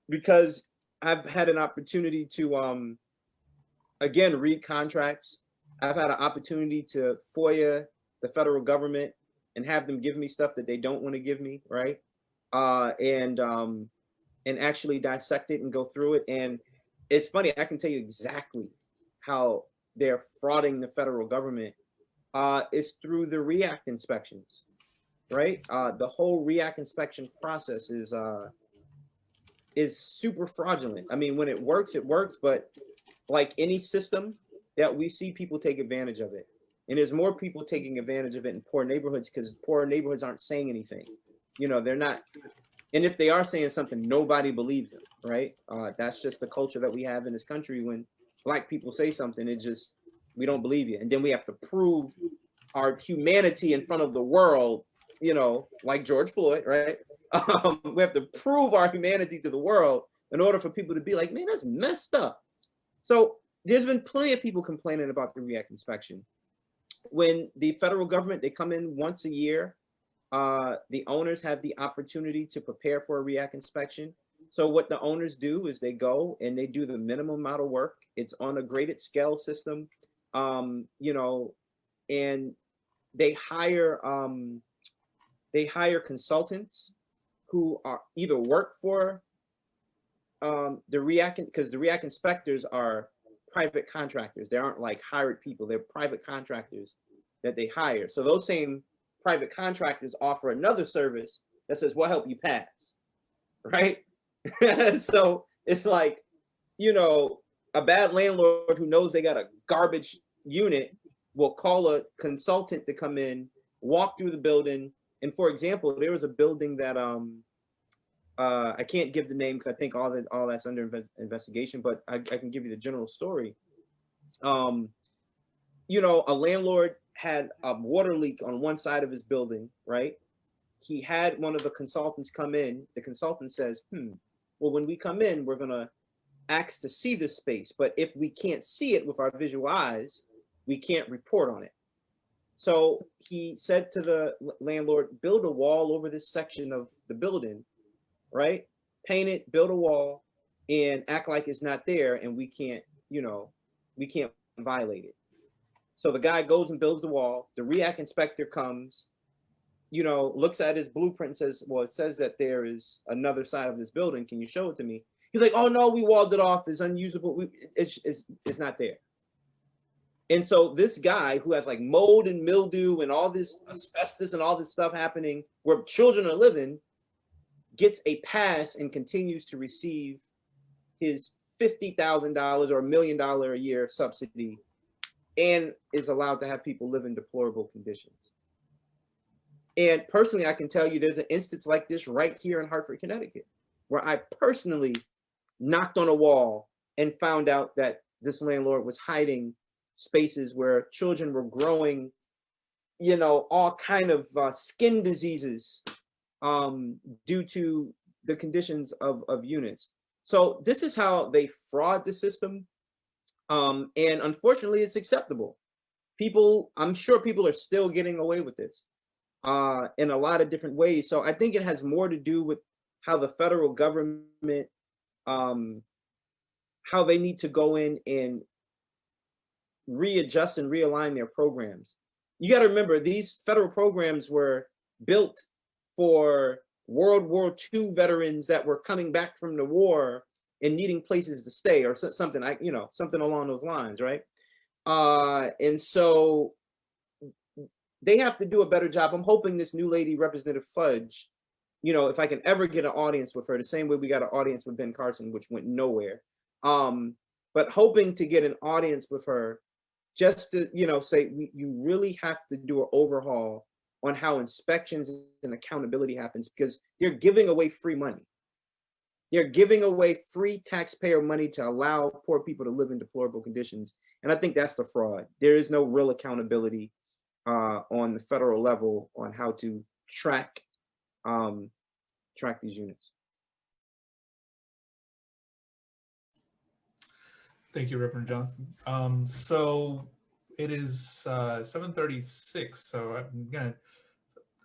because I've had an opportunity to again read contracts. I've had an opportunity to FOIA the federal government and have them give me stuff that they don't want to give me, right? And actually dissect it and go through it. And it's funny, I can tell you exactly how they're frauding the federal government. Is through the REACT inspections, right? The whole REACT inspection process is super fraudulent. I mean, when it works, but like any system that we see, people take advantage of it. And there's more people taking advantage of it in poor neighborhoods because poor neighborhoods aren't saying anything. You know, they're not, and if they are saying something, nobody believes them, right? That's just the culture that we have in this country. When Black people say something, it just, we don't believe you. And then we have to prove our humanity in front of the world, you know, like George Floyd, right? We have to prove our humanity to the world in order for people to be like, man, that's messed up. So there's been plenty of people complaining about the REACT inspection. When the federal government, they come in once a year, the owners have the opportunity to prepare for a REACT inspection. So what the owners do is they go and they do the minimum amount of work. It's on a graded scale system, you know, and they hire consultants who are either work for the REACT, because the REACT inspectors are private contractors. They aren't like hired people. They're private contractors that they hire. So those same private contractors offer another service that says, we'll help you pass, right? So it's like, you know, a bad landlord who knows they got a garbage unit will call a consultant to come in, walk through the building. And for example, there was a building that I can't give the name because I think all that's under investigation, but I can give you the general story. You know, a landlord had a water leak on one side of his building, right? He had one of the consultants come in. The consultant says, well, when we come in, we're gonna ask to see this space, but if we can't see it with our visual eyes, we can't report on it. So he said to the landlord, build a wall over this section of the building, right? Paint it, build a wall, and act like it's not there, and we can't, you know, we can't violate it. So the guy goes and builds the wall. The REACT inspector comes, you know, looks at his blueprint and says, well, it says that there is another side of this building. Can you show it to me? He's like, oh no, we walled it off. It's unusable. It's not there. And so this guy who has like mold and mildew and all this asbestos and all this stuff happening where children are living gets a pass and continues to receive his $50,000 or $1 million a year subsidy and is allowed to have people live in deplorable conditions. And personally, I can tell you there's an instance like this right here in Hartford, Connecticut, where I personally knocked on a wall and found out that this landlord was hiding spaces where children were growing, you know, all kind of skin diseases due to the conditions of units. So this is how they fraud the system. And unfortunately, it's acceptable. People, I'm sure people are still getting away with this in a lot of different ways. So I think it has more to do with how the federal government, how they need to go in and readjust and realign their programs. You got to remember, these federal programs were built for World War II veterans that were coming back from the war and needing places to stay, or something, you know, something along those lines, right? And so they have to do a better job. I'm hoping this new lady, Representative Fudge, you know, if I can ever get an audience with her, the same way we got an audience with Ben Carson, which went nowhere. But hoping to get an audience with her just to, you know, say, you really have to do an overhaul on how inspections and accountability happens, because they're giving away free money. They're giving away free taxpayer money to allow poor people to live in deplorable conditions. And I think that's the fraud. There is no real accountability on the federal level on how to track these units. Thank you, Reverend Johnson. So it is 7:36, so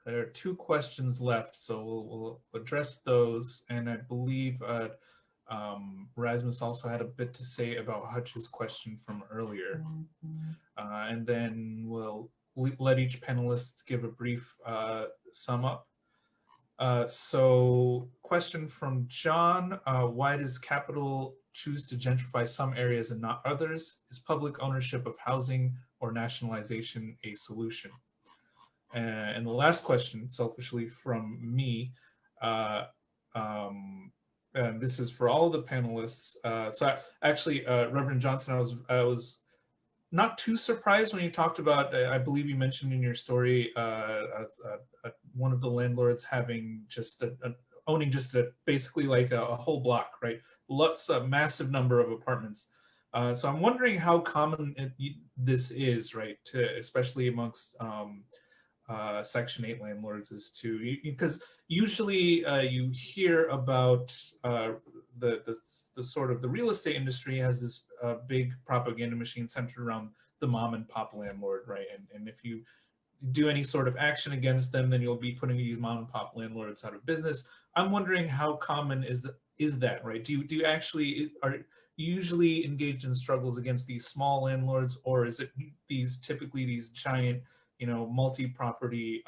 there are 2 questions left, so we'll address those. And I believe Rasmus also had a bit to say about Hutch's question from earlier. And then we'll let each panelist give a brief sum up. So question from John, why does capital choose to gentrify some areas and not others? Is public ownership of housing or nationalization a solution? And the last question, selfishly from me, and this is for all of the panelists. So actually, Reverend Johnson, I was not too surprised when you talked about, I believe you mentioned in your story, one of the landlords having just owning just basically like a whole block, right? Lots, a massive number of apartments. So I'm wondering how common this is, right? Especially amongst Section 8 landlords, is to, because usually you hear about the sort of the real estate industry has this big propaganda machine centered around the mom and pop landlord, right? And if you do any sort of action against them, then you'll be putting these mom and pop landlords out of business. I'm wondering how common is that, right? Do you actually are usually engaged in struggles against these small landlords, or is it typically these giant, multi-property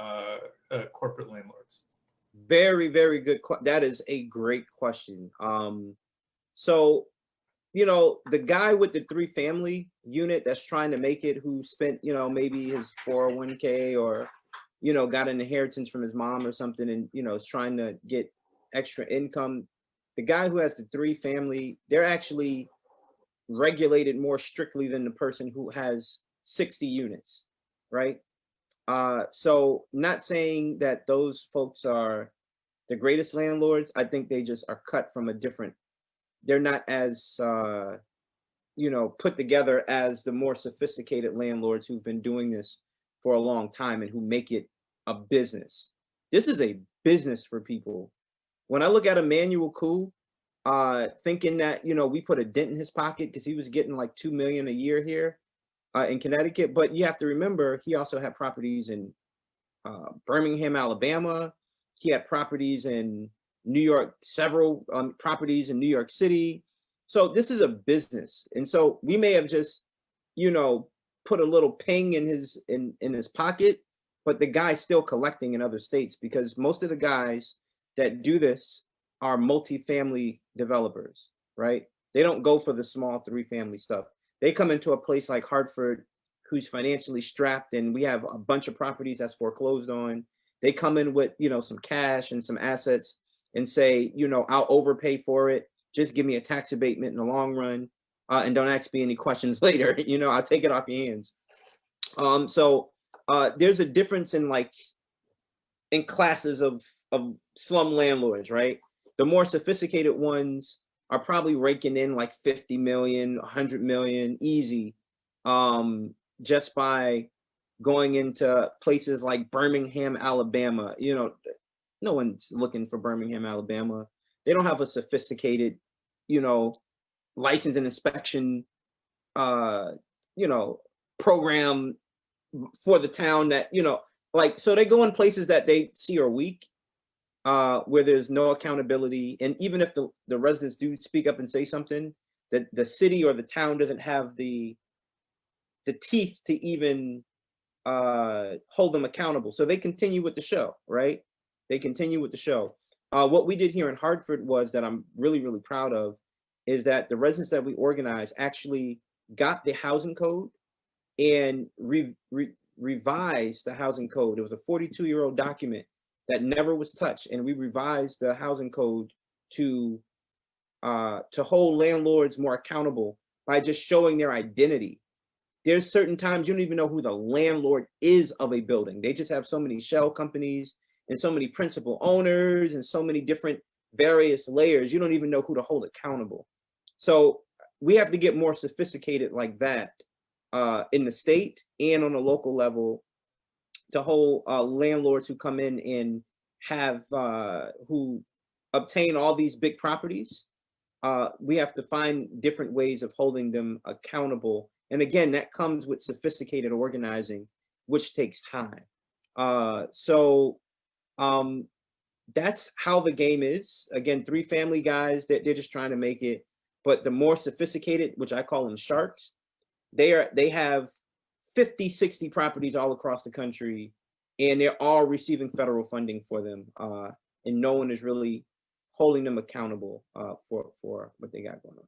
corporate landlords? Very, very good. That is a great question. So, the guy with the 3-family unit that's trying to make it, who spent, maybe his 401k or, got an inheritance from his mom or something, and, is trying to get extra income. The guy who has the 3-family, they're actually regulated more strictly than the person who has 60 units, right? So not saying that those folks are the greatest landlords. I think they just are cut from a different, they're not as, put together as the more sophisticated landlords who've been doing this for a long time and who make it a business. This is a business for people. When I look at Emmanuel Koo, thinking that, we put a dent in his pocket because he was getting like $2 million a year here in Connecticut. But you have to remember, he also had properties in Birmingham, Alabama. He had properties in New York, several properties in New York City. So this is a business. And so we may have just, put a little ping in his pocket, but the guy's still collecting in other states, because most of the guys that do this are multifamily developers, right? They don't go for the small 3-family stuff. They come into a place like Hartford, who's financially strapped, and we have a bunch of properties that's foreclosed on. They come in with, some cash and some assets and say, I'll overpay for it. Just give me a tax abatement in the long run, and don't ask me any questions later. I'll take it off your hands. So there's a difference in classes of slum landlords, right? The more sophisticated ones are probably raking in like 50 million, 100 million easy, just by going into places like Birmingham, Alabama. No one's looking for Birmingham, Alabama. They don't have a sophisticated, license and inspection, program for the town that, so they go in places that they see are weak, where there's no accountability. And even if the residents do speak up and say something, that the city or the town doesn't have the teeth to even hold them accountable. So they continue with the show, right? They continue with the show. What we did here in Hartford was, that I'm really, really proud of, is that the residents that we organized actually got the housing code and revised the housing code. It was a 42-year-old document that never was touched, and we revised the housing code to hold landlords more accountable by just showing their identity. There's certain times you don't even know who the landlord is of a building. They just have so many shell companies and so many principal owners and so many different various layers. You don't even know who to hold accountable. So we have to get more sophisticated like that in the state and on a local level, to hold landlords who come in and have who obtain all these big properties. We have to find different ways of holding them accountable. And again, that comes with sophisticated organizing, which takes time. That's how the game is. Again, 3-family guys, they're just trying to make it. But the more sophisticated, which I call them sharks, they have 50, 60 properties all across the country, and they're all receiving federal funding for them. And no one is really holding them accountable for what they got going on.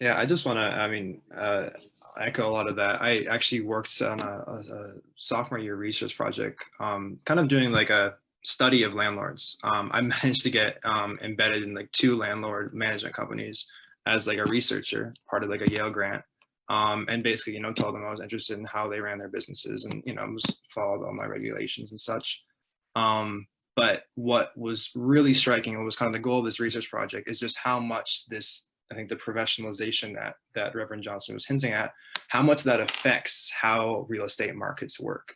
Yeah, I just want to, echo a lot of that. I actually worked on a sophomore year research project, kind of doing like a study of landlords. I managed to get embedded in like 2 landlord management companies as like a researcher, part of like a Yale grant. And basically, you know, told them I was interested in how they ran their businesses and, you know, was followed all my regulations and such. But what was really striking and was kind of the goal of this research project is just how much this, I think the professionalization that Reverend Johnson was hinting at, how much that affects how real estate markets work.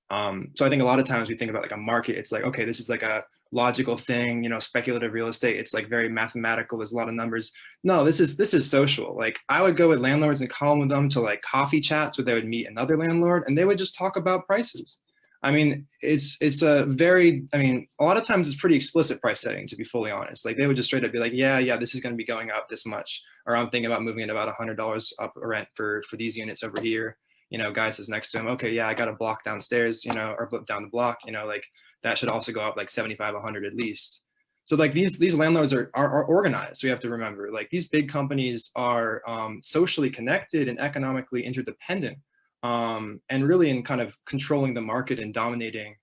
So I think a lot of times we think about like a market, it's like, okay, this is like a logical thing, you know, speculative real estate, it's like very mathematical, there's a lot of numbers. No, this is social. Like I would go with landlords and call with them to like coffee chats where they would meet another landlord and they would just talk about prices. I mean, it's a very, I mean, a lot of times it's pretty explicit price setting, to be fully honest. Like they would just straight up be like, yeah, this is going to be going up this much, or I'm thinking about moving at about $100 up rent for these units over here. You know, guy says next to him, okay, yeah, I got a block downstairs, you know, or down the block, you know, like that should also go up like 75, 100 at least. So like these landlords are organized. We have to remember, like these big companies are socially connected and economically interdependent, and really in kind of controlling the market and dominating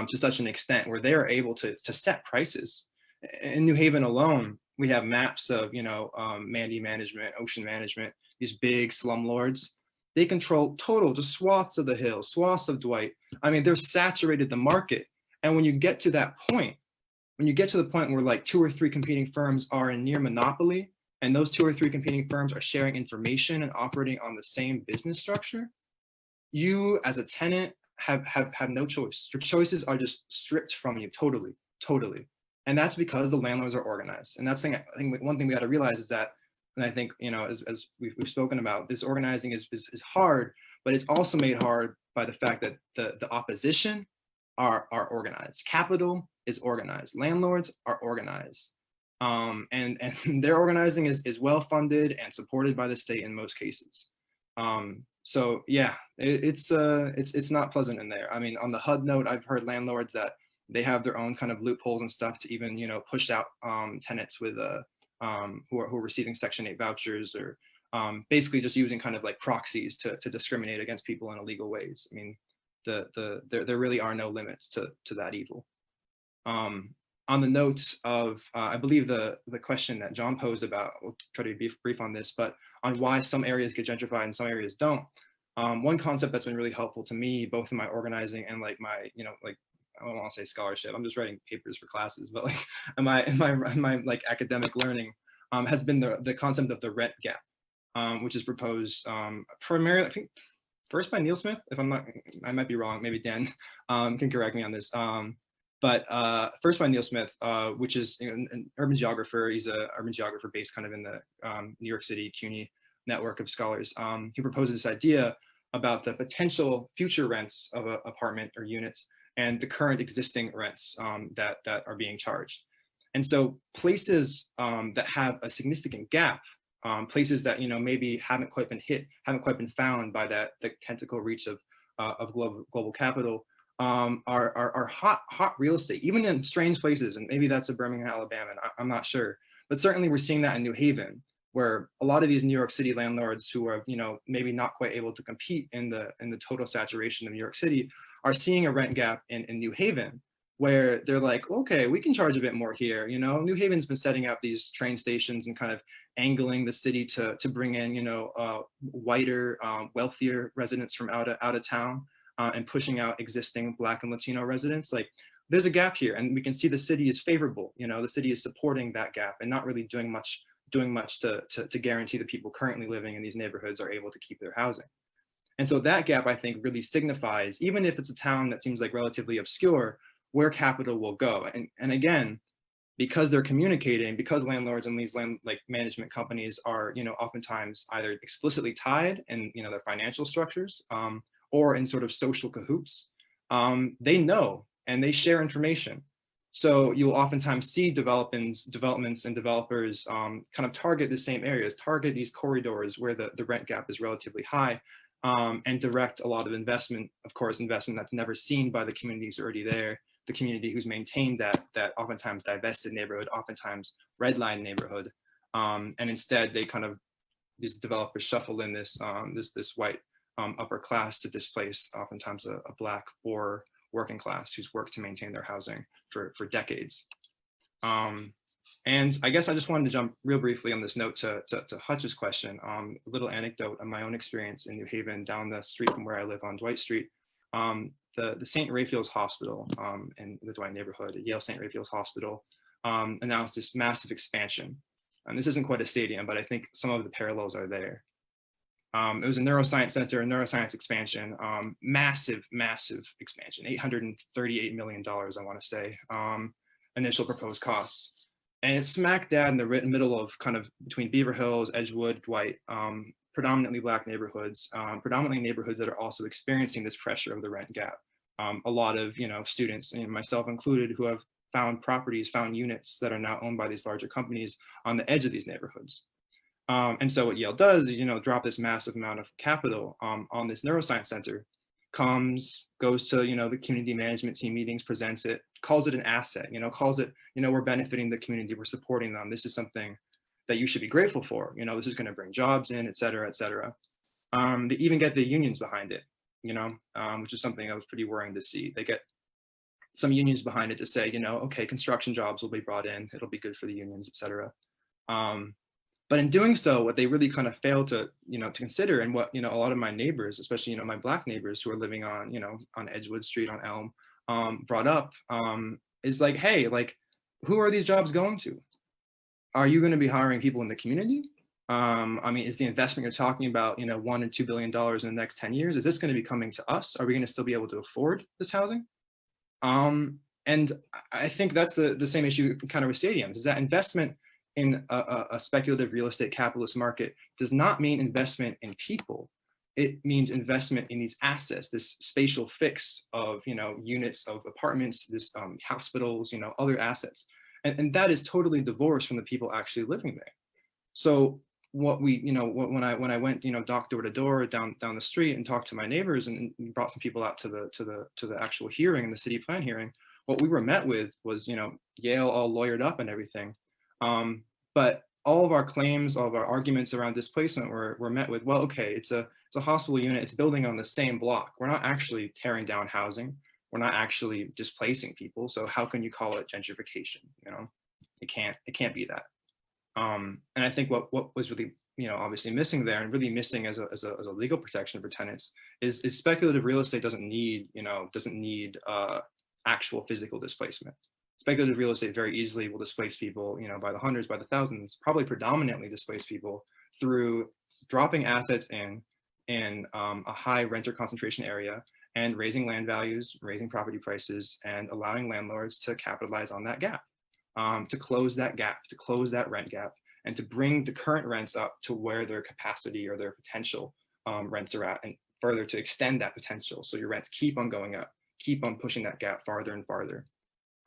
to such an extent where they are able to set prices. In New Haven alone, we have maps of, you know, Mandy Management, Ocean Management, these big slumlords. They control total, just swaths of the hill, swaths of Dwight. I mean, they're saturated the market. And when you get to that point, when you get to the point where like 2 or 3 competing firms are in near monopoly, and those 2 or 3 competing firms are sharing information and operating on the same business structure, you as a tenant have no choice. Your choices are just stripped from you totally. And that's because the landlords are organized. And that's I think one thing we got to realize is that, and I think, you know, as we've spoken about, this organizing is hard, but it's also made hard by the fact that the opposition are organized. Capital is organized. Landlords are organized. And their organizing is well funded and supported by the state in most cases. So yeah, it's not pleasant in there. I mean, on the HUD note, I've heard landlords that they have their own kind of loopholes and stuff to even, you know, push out tenants with who are receiving Section 8 vouchers, or basically just using kind of like proxies to discriminate against people in illegal ways. I mean, there really are no limits to that evil. On the notes of, I believe the question that John posed about, we'll try to be brief on this, but on why some areas get gentrified and some areas don't. One concept that's been really helpful to me, both in my organizing and like my, you know, like, I don't want to say scholarship, I'm just writing papers for classes, but like in my like academic learning, has been the concept of the rent gap, which is proposed primarily, I think, first by Neil Smith, if I'm not, I might be wrong, maybe Dan can correct me on this. But first by Neil Smith, which is an urban geographer. He's an urban geographer based kind of in the New York City CUNY network of scholars. He proposes this idea about the potential future rents of an apartment or units and the current existing rents that are being charged. And so places that have a significant gap, places that, you know, maybe haven't quite been hit, haven't quite been found by the tentacle reach of global capital, are hot real estate, even in strange places. And maybe that's a Birmingham, Alabama, and I'm not sure. But certainly we're seeing that in New Haven, where a lot of these New York City landlords who are, you know, maybe not quite able to compete in the total saturation of New York City are seeing a rent gap in New Haven, where they're like, okay, we can charge a bit more here. You know, New Haven's been setting up these train stations and kind of angling the city to bring in, you know, whiter, wealthier residents from out of town, and pushing out existing Black and Latino residents. Like, there's a gap here, and we can see the city is favorable. You know, the city is supporting that gap and not really doing much to guarantee the people currently living in these neighborhoods are able to keep their housing. And so that gap, I think, really signifies, even if it's a town that seems like relatively obscure, where capital will go. And again, because they're communicating, because landlords and these management companies are, you know, oftentimes either explicitly tied in, you know, their financial structures, or in sort of social cahoots, they know and they share information. So you'll oftentimes see developments and developers kind of target the same areas, target these corridors where the rent gap is relatively high, and direct a lot of investment, of course, investment that's never seen by the community who's already there, the community who's maintained that oftentimes divested neighborhood, oftentimes redline neighborhood. And instead they kind of, these developers shuffle in this white upper class to displace oftentimes a Black or working class who's worked to maintain their housing for decades. And I guess I just wanted to jump real briefly on this note to Hutch's question. A little anecdote of my own experience in New Haven, down the street from where I live on Dwight Street. The St. Raphael's Hospital in the Dwight neighborhood, Yale St. Raphael's Hospital, announced this massive expansion. And this isn't quite a stadium, but I think some of the parallels are there. It was a neuroscience center, a neuroscience expansion, massive expansion, $838 million, I want to say, initial proposed costs. And it's smack dab in the middle of kind of between Beaver Hills, Edgewood, Dwight, predominantly Black neighborhoods, predominantly neighborhoods that are also experiencing this pressure of the rent gap. A lot of, students, and myself included, who have found properties, found units that are now owned by these larger companies on the edge of these neighborhoods. And so what Yale does is, drop this massive amount of capital on this neuroscience center, goes to, the community management team meetings, presents it, calls it an asset, calls it, we're benefiting the community, we're supporting them. This is something that you should be grateful for. This is going to bring jobs in, et cetera, et cetera. They even get the unions behind it, which is something that was pretty worrying to see. They get some unions behind it to say, okay, construction jobs will be brought in, it'll be good for the unions, et cetera. But in doing so, what they really kind of fail to, to consider, and what, a lot of my neighbors, especially, my Black neighbors who are living on, on Edgewood Street, on Elm, brought up, is like, hey, like, who are these jobs going to? Are you going to be hiring people in the community? I mean, is the investment you're talking about, $1 and $2 billion in the next 10 years? Is this going to be coming to us? Are we going to still be able to afford this housing? And I think that's the same issue kind of with stadiums, is that investment in a speculative real estate capitalist market does not mean investment in people. It means investment in these assets, this spatial fix of, units of apartments, this hospitals, other assets. And that is totally divorced from the people actually living there. So what we, when I went, door to door down the street and talked to my neighbors and brought some people out to the actual hearing and the city plan hearing, what we were met with was, Yale all lawyered up and everything. But all of our claims, all of our arguments around displacement were met with, well, okay, it's a hospital unit, it's building on the same block. We're not actually tearing down housing. We're not actually displacing people. So how can you call it gentrification? It can't be that. And I think what was really, obviously missing there, and really missing as a legal protection for tenants, is speculative real estate doesn't need actual physical displacement. Speculative real estate very easily will displace people, by the hundreds, by the thousands, probably predominantly displace people through dropping assets in a high renter concentration area and raising land values, raising property prices, and allowing landlords to capitalize on that gap, to close that gap, to close that rent gap, and to bring the current rents up to where their capacity or their potential rents are at, and further to extend that potential. So your rents keep on going up, keep on pushing that gap farther and farther.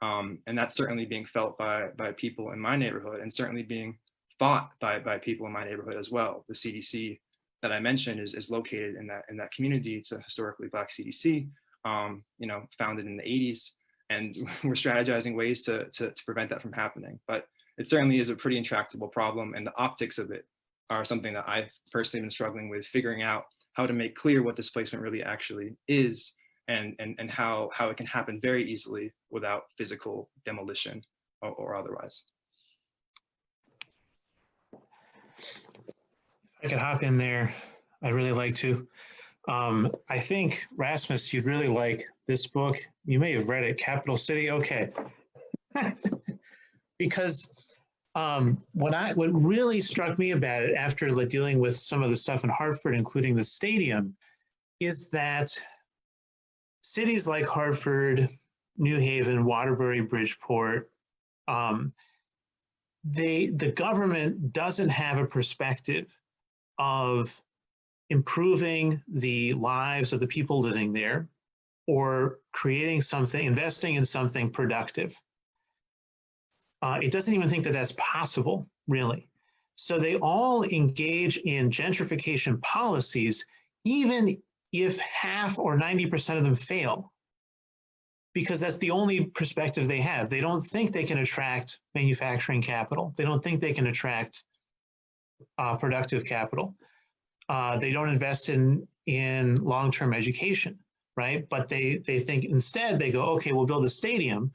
And that's certainly being felt by people in my neighborhood, and certainly being fought by people in my neighborhood as well. The CDC that I mentioned is located in that community. It's a historically Black CDC, founded in the 80s, and we're strategizing ways to prevent that from happening. But it certainly is a pretty intractable problem, and the optics of it are something that I've personally been struggling with, figuring out how to make clear what displacement really actually is, and how it can happen very easily without physical demolition or otherwise. If I could hop in there, I'd really like to. I think, Rasmus, you'd really like this book. You may have read it, Capital City. Okay. Because what really struck me about it after dealing with some of the stuff in Hartford, including the stadium, is that cities like Hartford, New Haven, Waterbury, Bridgeport, the government doesn't have a perspective of improving the lives of the people living there, or creating something, investing in something productive. It doesn't even think that that's possible, really. So they all engage in gentrification policies, even if half or 90% of them fail, because that's the only perspective they have. They don't think they can attract manufacturing capital. They don't think they can attract productive capital. They don't invest in long-term education, right? But they think instead they go, okay, we'll build a stadium.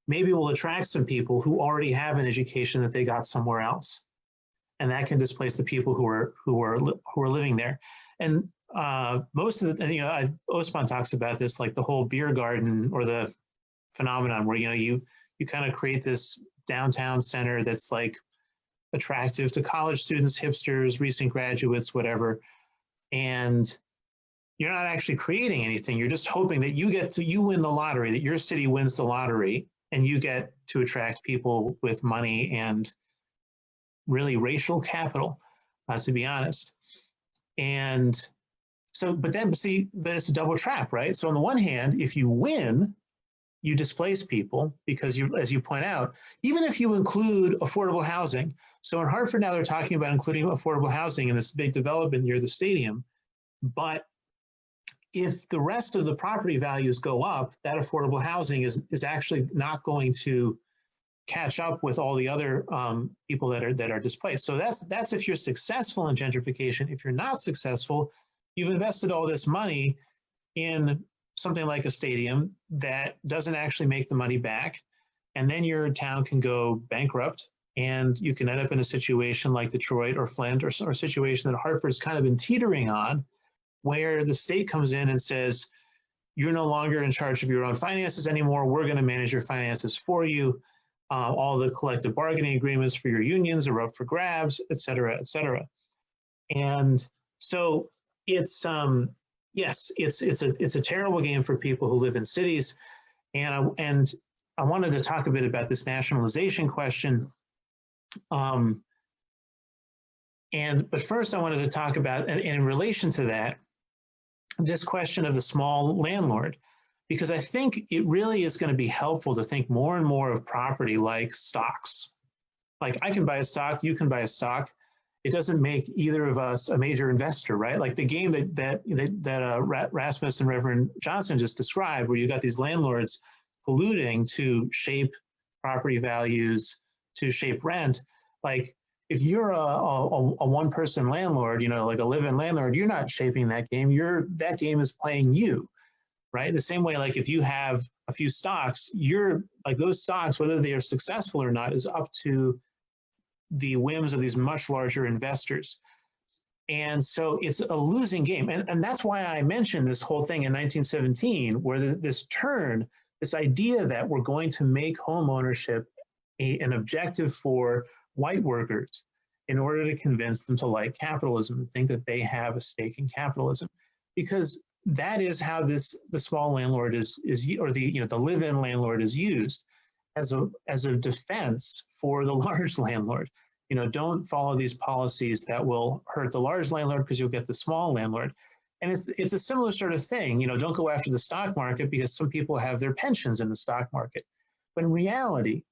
Maybe we'll attract some people who already have an education that they got somewhere else, and that can displace the people who are living there. And most of the, Osman talks about this, like the whole beer garden or the phenomenon where you kind of create this downtown center that's like attractive to college students, hipsters, recent graduates, whatever, and you're not actually creating anything. You're just hoping that you win the lottery, that your city wins the lottery, and you get to attract people with money and really racial capital, to be honest. And so, but see, it's a double trap, right? So on the one hand, if you win, you displace people because as you point out, even if you include affordable housing. So in Hartford now they're talking about including affordable housing in this big development near the stadium. But if the rest of the property values go up, that affordable housing is actually not going to catch up with all the other people that are displaced. So that's if you're successful in gentrification. If you're not successful, you've invested all this money in something like a stadium that doesn't actually make the money back, and then your town can go bankrupt, and you can end up in a situation like Detroit or Flint, or a situation that Hartford's kind of been teetering on, where the state comes in and says, you're no longer in charge of your own finances anymore. We're going to manage your finances for you. All the collective bargaining agreements for your unions are up for grabs, et cetera, et cetera. And so it's yes, it's a terrible game for people who live in cities. And I wanted to talk a bit about this nationalization question. But first I wanted to talk about, and in relation to that, this question of the small landlord, because I think it really is going to be helpful to think more and more of property like stocks. Like I can buy a stock, you can buy a stock. It doesn't make either of us a major investor, right? Like the game that Rasmus and Reverend Johnson just described, where you got these landlords colluding to shape property values, to shape rent. Like if you're a one-person landlord, like a live-in landlord, you're not shaping that game. That game is playing you, right? The same way, like if you have a few stocks, you're like those stocks, whether they are successful or not, is up to the whims of these much larger investors. And so it's a losing game. And that's why I mentioned this whole thing in 1917, where this idea that we're going to make home ownership an objective for white workers in order to convince them to like capitalism and think that they have a stake in capitalism, because that is how the small landlord is or the live-in landlord is used as a defense for the large landlord. Don't follow these policies that will hurt the large landlord because you'll get the small landlord. And it's a similar sort of thing. Don't go after the stock market because some people have their pensions in the stock market. But in reality,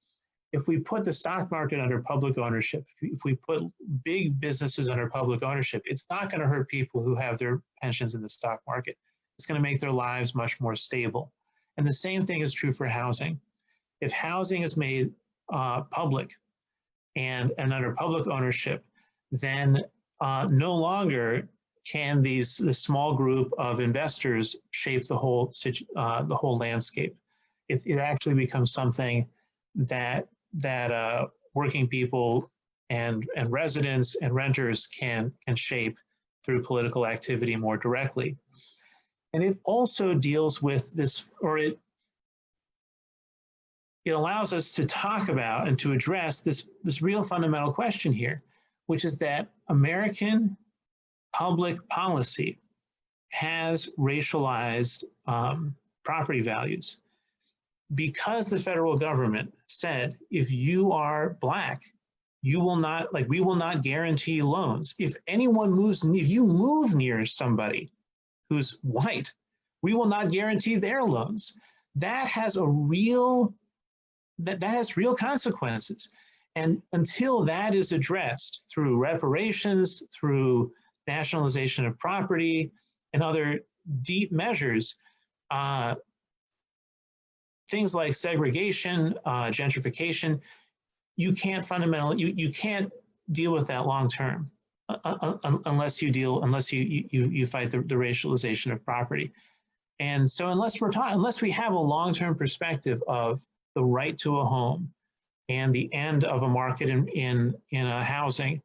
if we put the stock market under public ownership, if we put big businesses under public ownership, it's not going to hurt people who have their pensions in the stock market. It's going to make their lives much more stable. And the same thing is true for housing. If housing is made public and under public ownership, then no longer can this small group of investors shape the whole landscape. It actually becomes something that working people and residents and renters can shape through political activity more directly. And it also deals with this, or it allows us to talk about and to address this real fundamental question here, which is that American public policy has racialized property values, because the federal government said, if you are Black, we will not guarantee loans. If you move near somebody who's white, we will not guarantee their loans. That has real consequences. And until that is addressed through reparations, through nationalization of property, and other deep measures, things like segregation, gentrification, you can't deal with that long term unless you fight the racialization of property. And so unless we have a long-term perspective of the right to a home and the end of a market in housing,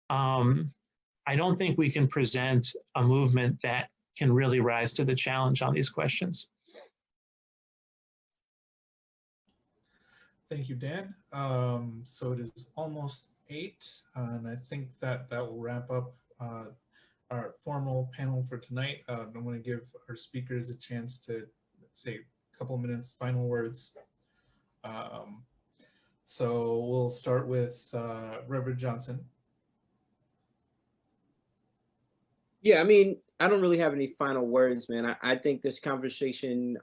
I don't think we can present a movement that can really rise to the challenge on these questions. Thank you, Dan. So it is almost 8, and I think that will wrap up our formal panel for tonight. I'm going to give our speakers a chance to say a couple minutes, final words. So we'll start with Reverend Johnson. Yeah, I mean, I don't really have any final words, man. I think this conversation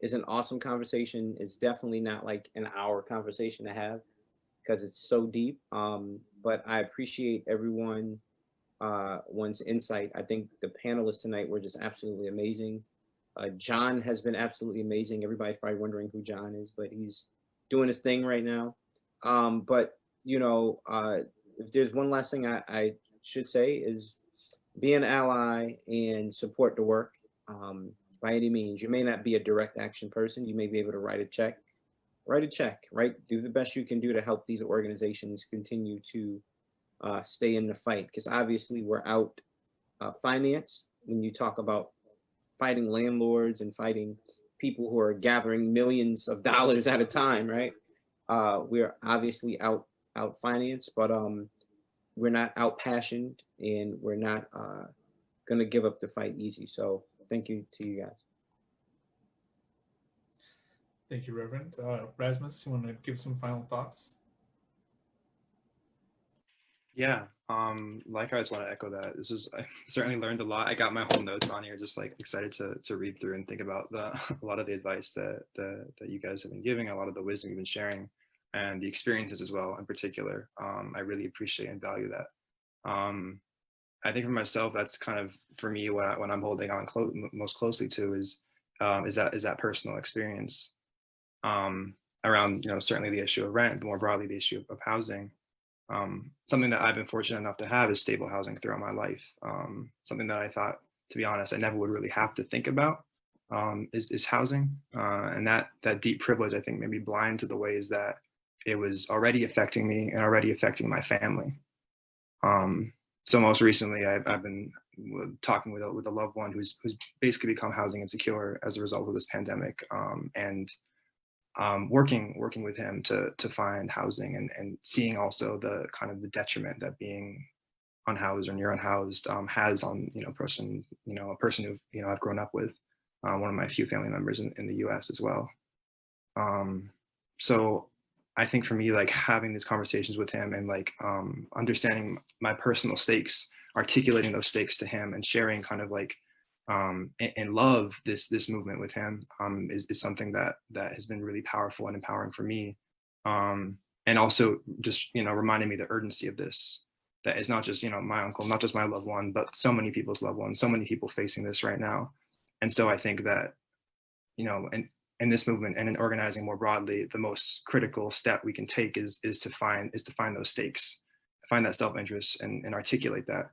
is an awesome conversation. It's definitely not like an hour conversation to have because it's so deep. But I appreciate everyone's insight. I think the panelists tonight were just absolutely amazing. John has been absolutely amazing. Everybody's probably wondering who John is, but he's doing his thing right now. But you know, if there's one last thing I should say is be an ally and support the work by any means. You may not be a direct action person. You may be able to write a check, right? Do the best you can do to help these organizations continue to stay in the fight. Because obviously we're out financed when you talk about fighting landlords and fighting people who are gathering millions of dollars at a time, right? We're obviously out financed, but we're not out passioned, and we're not gonna give up the fight easy. So thank you to you guys. Thank you, Reverend. Rasmus, you want to give some final thoughts? Yeah, likewise, want to echo that. I certainly learned a lot. I got my whole notes on here, just like excited to read through and think about a lot of the advice that you guys have been giving, a lot of the wisdom you've been sharing, and the experiences as well in particular. I really appreciate and value that. I think for myself, that's kind of, for me, what I'm holding on most closely to is that personal experience around, certainly the issue of rent, more broadly the issue of housing. Something that I've been fortunate enough to have is stable housing throughout my life. Something that I thought, to be honest, I never would really have to think about is housing. And that deep privilege, I think, made me blind to the ways that it was already affecting me and already affecting my family. So most recently, I've been talking with a loved one who's basically become housing insecure as a result of this pandemic, and working with him to find housing, and seeing also the kind of the detriment that being unhoused or near unhoused has on a person who I've grown up with, one of my few family members in the U.S. as well. So I think for me, like, having these conversations with him and like understanding my personal stakes, articulating those stakes to him, and sharing kind of like and love this movement with him is something that has been really powerful and empowering for me, and also just reminding me the urgency of this, that it's not just my uncle, not just my loved one, but so many people's loved ones, so many people facing this right now. And so I think that in this movement and in organizing more broadly, the most critical step we can take is to find those stakes, find that self-interest, and articulate that.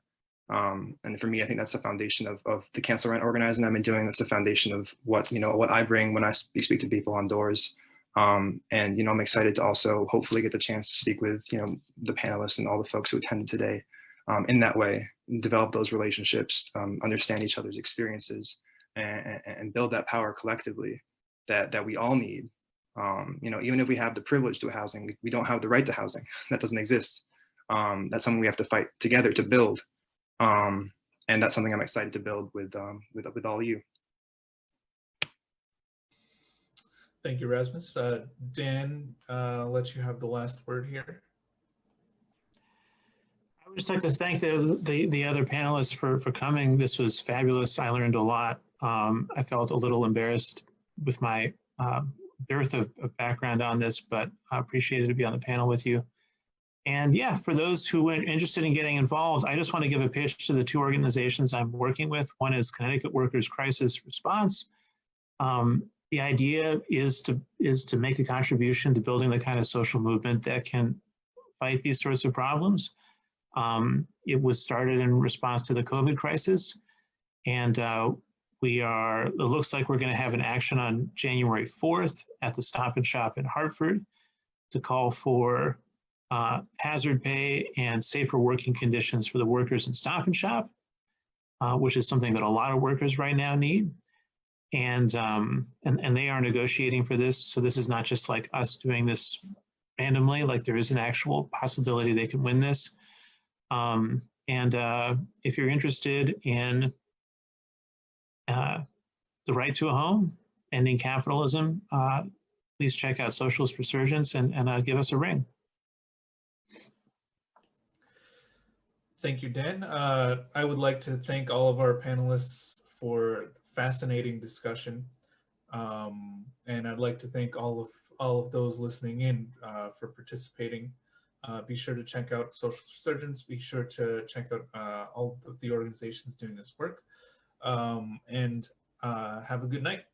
And for me, I think that's the foundation of the cancel rent organizing I've been doing. That's the foundation of what I bring when I speak to people on doors. And I'm excited to also hopefully get the chance to speak with the panelists and all the folks who attended today, in that way, develop those relationships, understand each other's experiences, and build that power collectively that we all need. Even if we have the privilege to housing, we don't have the right to housing. That doesn't exist. That's something we have to fight together to build. And that's something I'm excited to build with all of you. Thank you, Rasmus. Dan, I'll let you have the last word here. I would just like to thank the other panelists for coming. This was fabulous. I learned a lot. I felt a little embarrassed with my dearth of background on this, but I appreciated to be on the panel with you. And yeah, for those who are interested in getting involved, I just want to give a pitch to the 2 organizations I'm working with. One is Connecticut Workers Crisis Response. The idea is to make a contribution to building the kind of social movement that can fight these sorts of problems. It was started in response to the COVID crisis, and It looks like we're going to have an action on January 4th at the Stop and Shop in Hartford to call for hazard pay and safer working conditions for the workers in Stop and Shop, which is something that a lot of workers right now need. And they are negotiating for this. So this is not just like us doing this randomly, like there is an actual possibility they can win this. If you're interested in the right to a home, ending capitalism, please check out Socialist Resurgence and give us a ring. Thank you, Dan. I would like to thank all of our panelists for fascinating discussion. And I'd like to thank all of those listening in for participating. Be sure to check out Socialist Resurgence. Be sure to check out all of the organizations doing this work. And have a good night.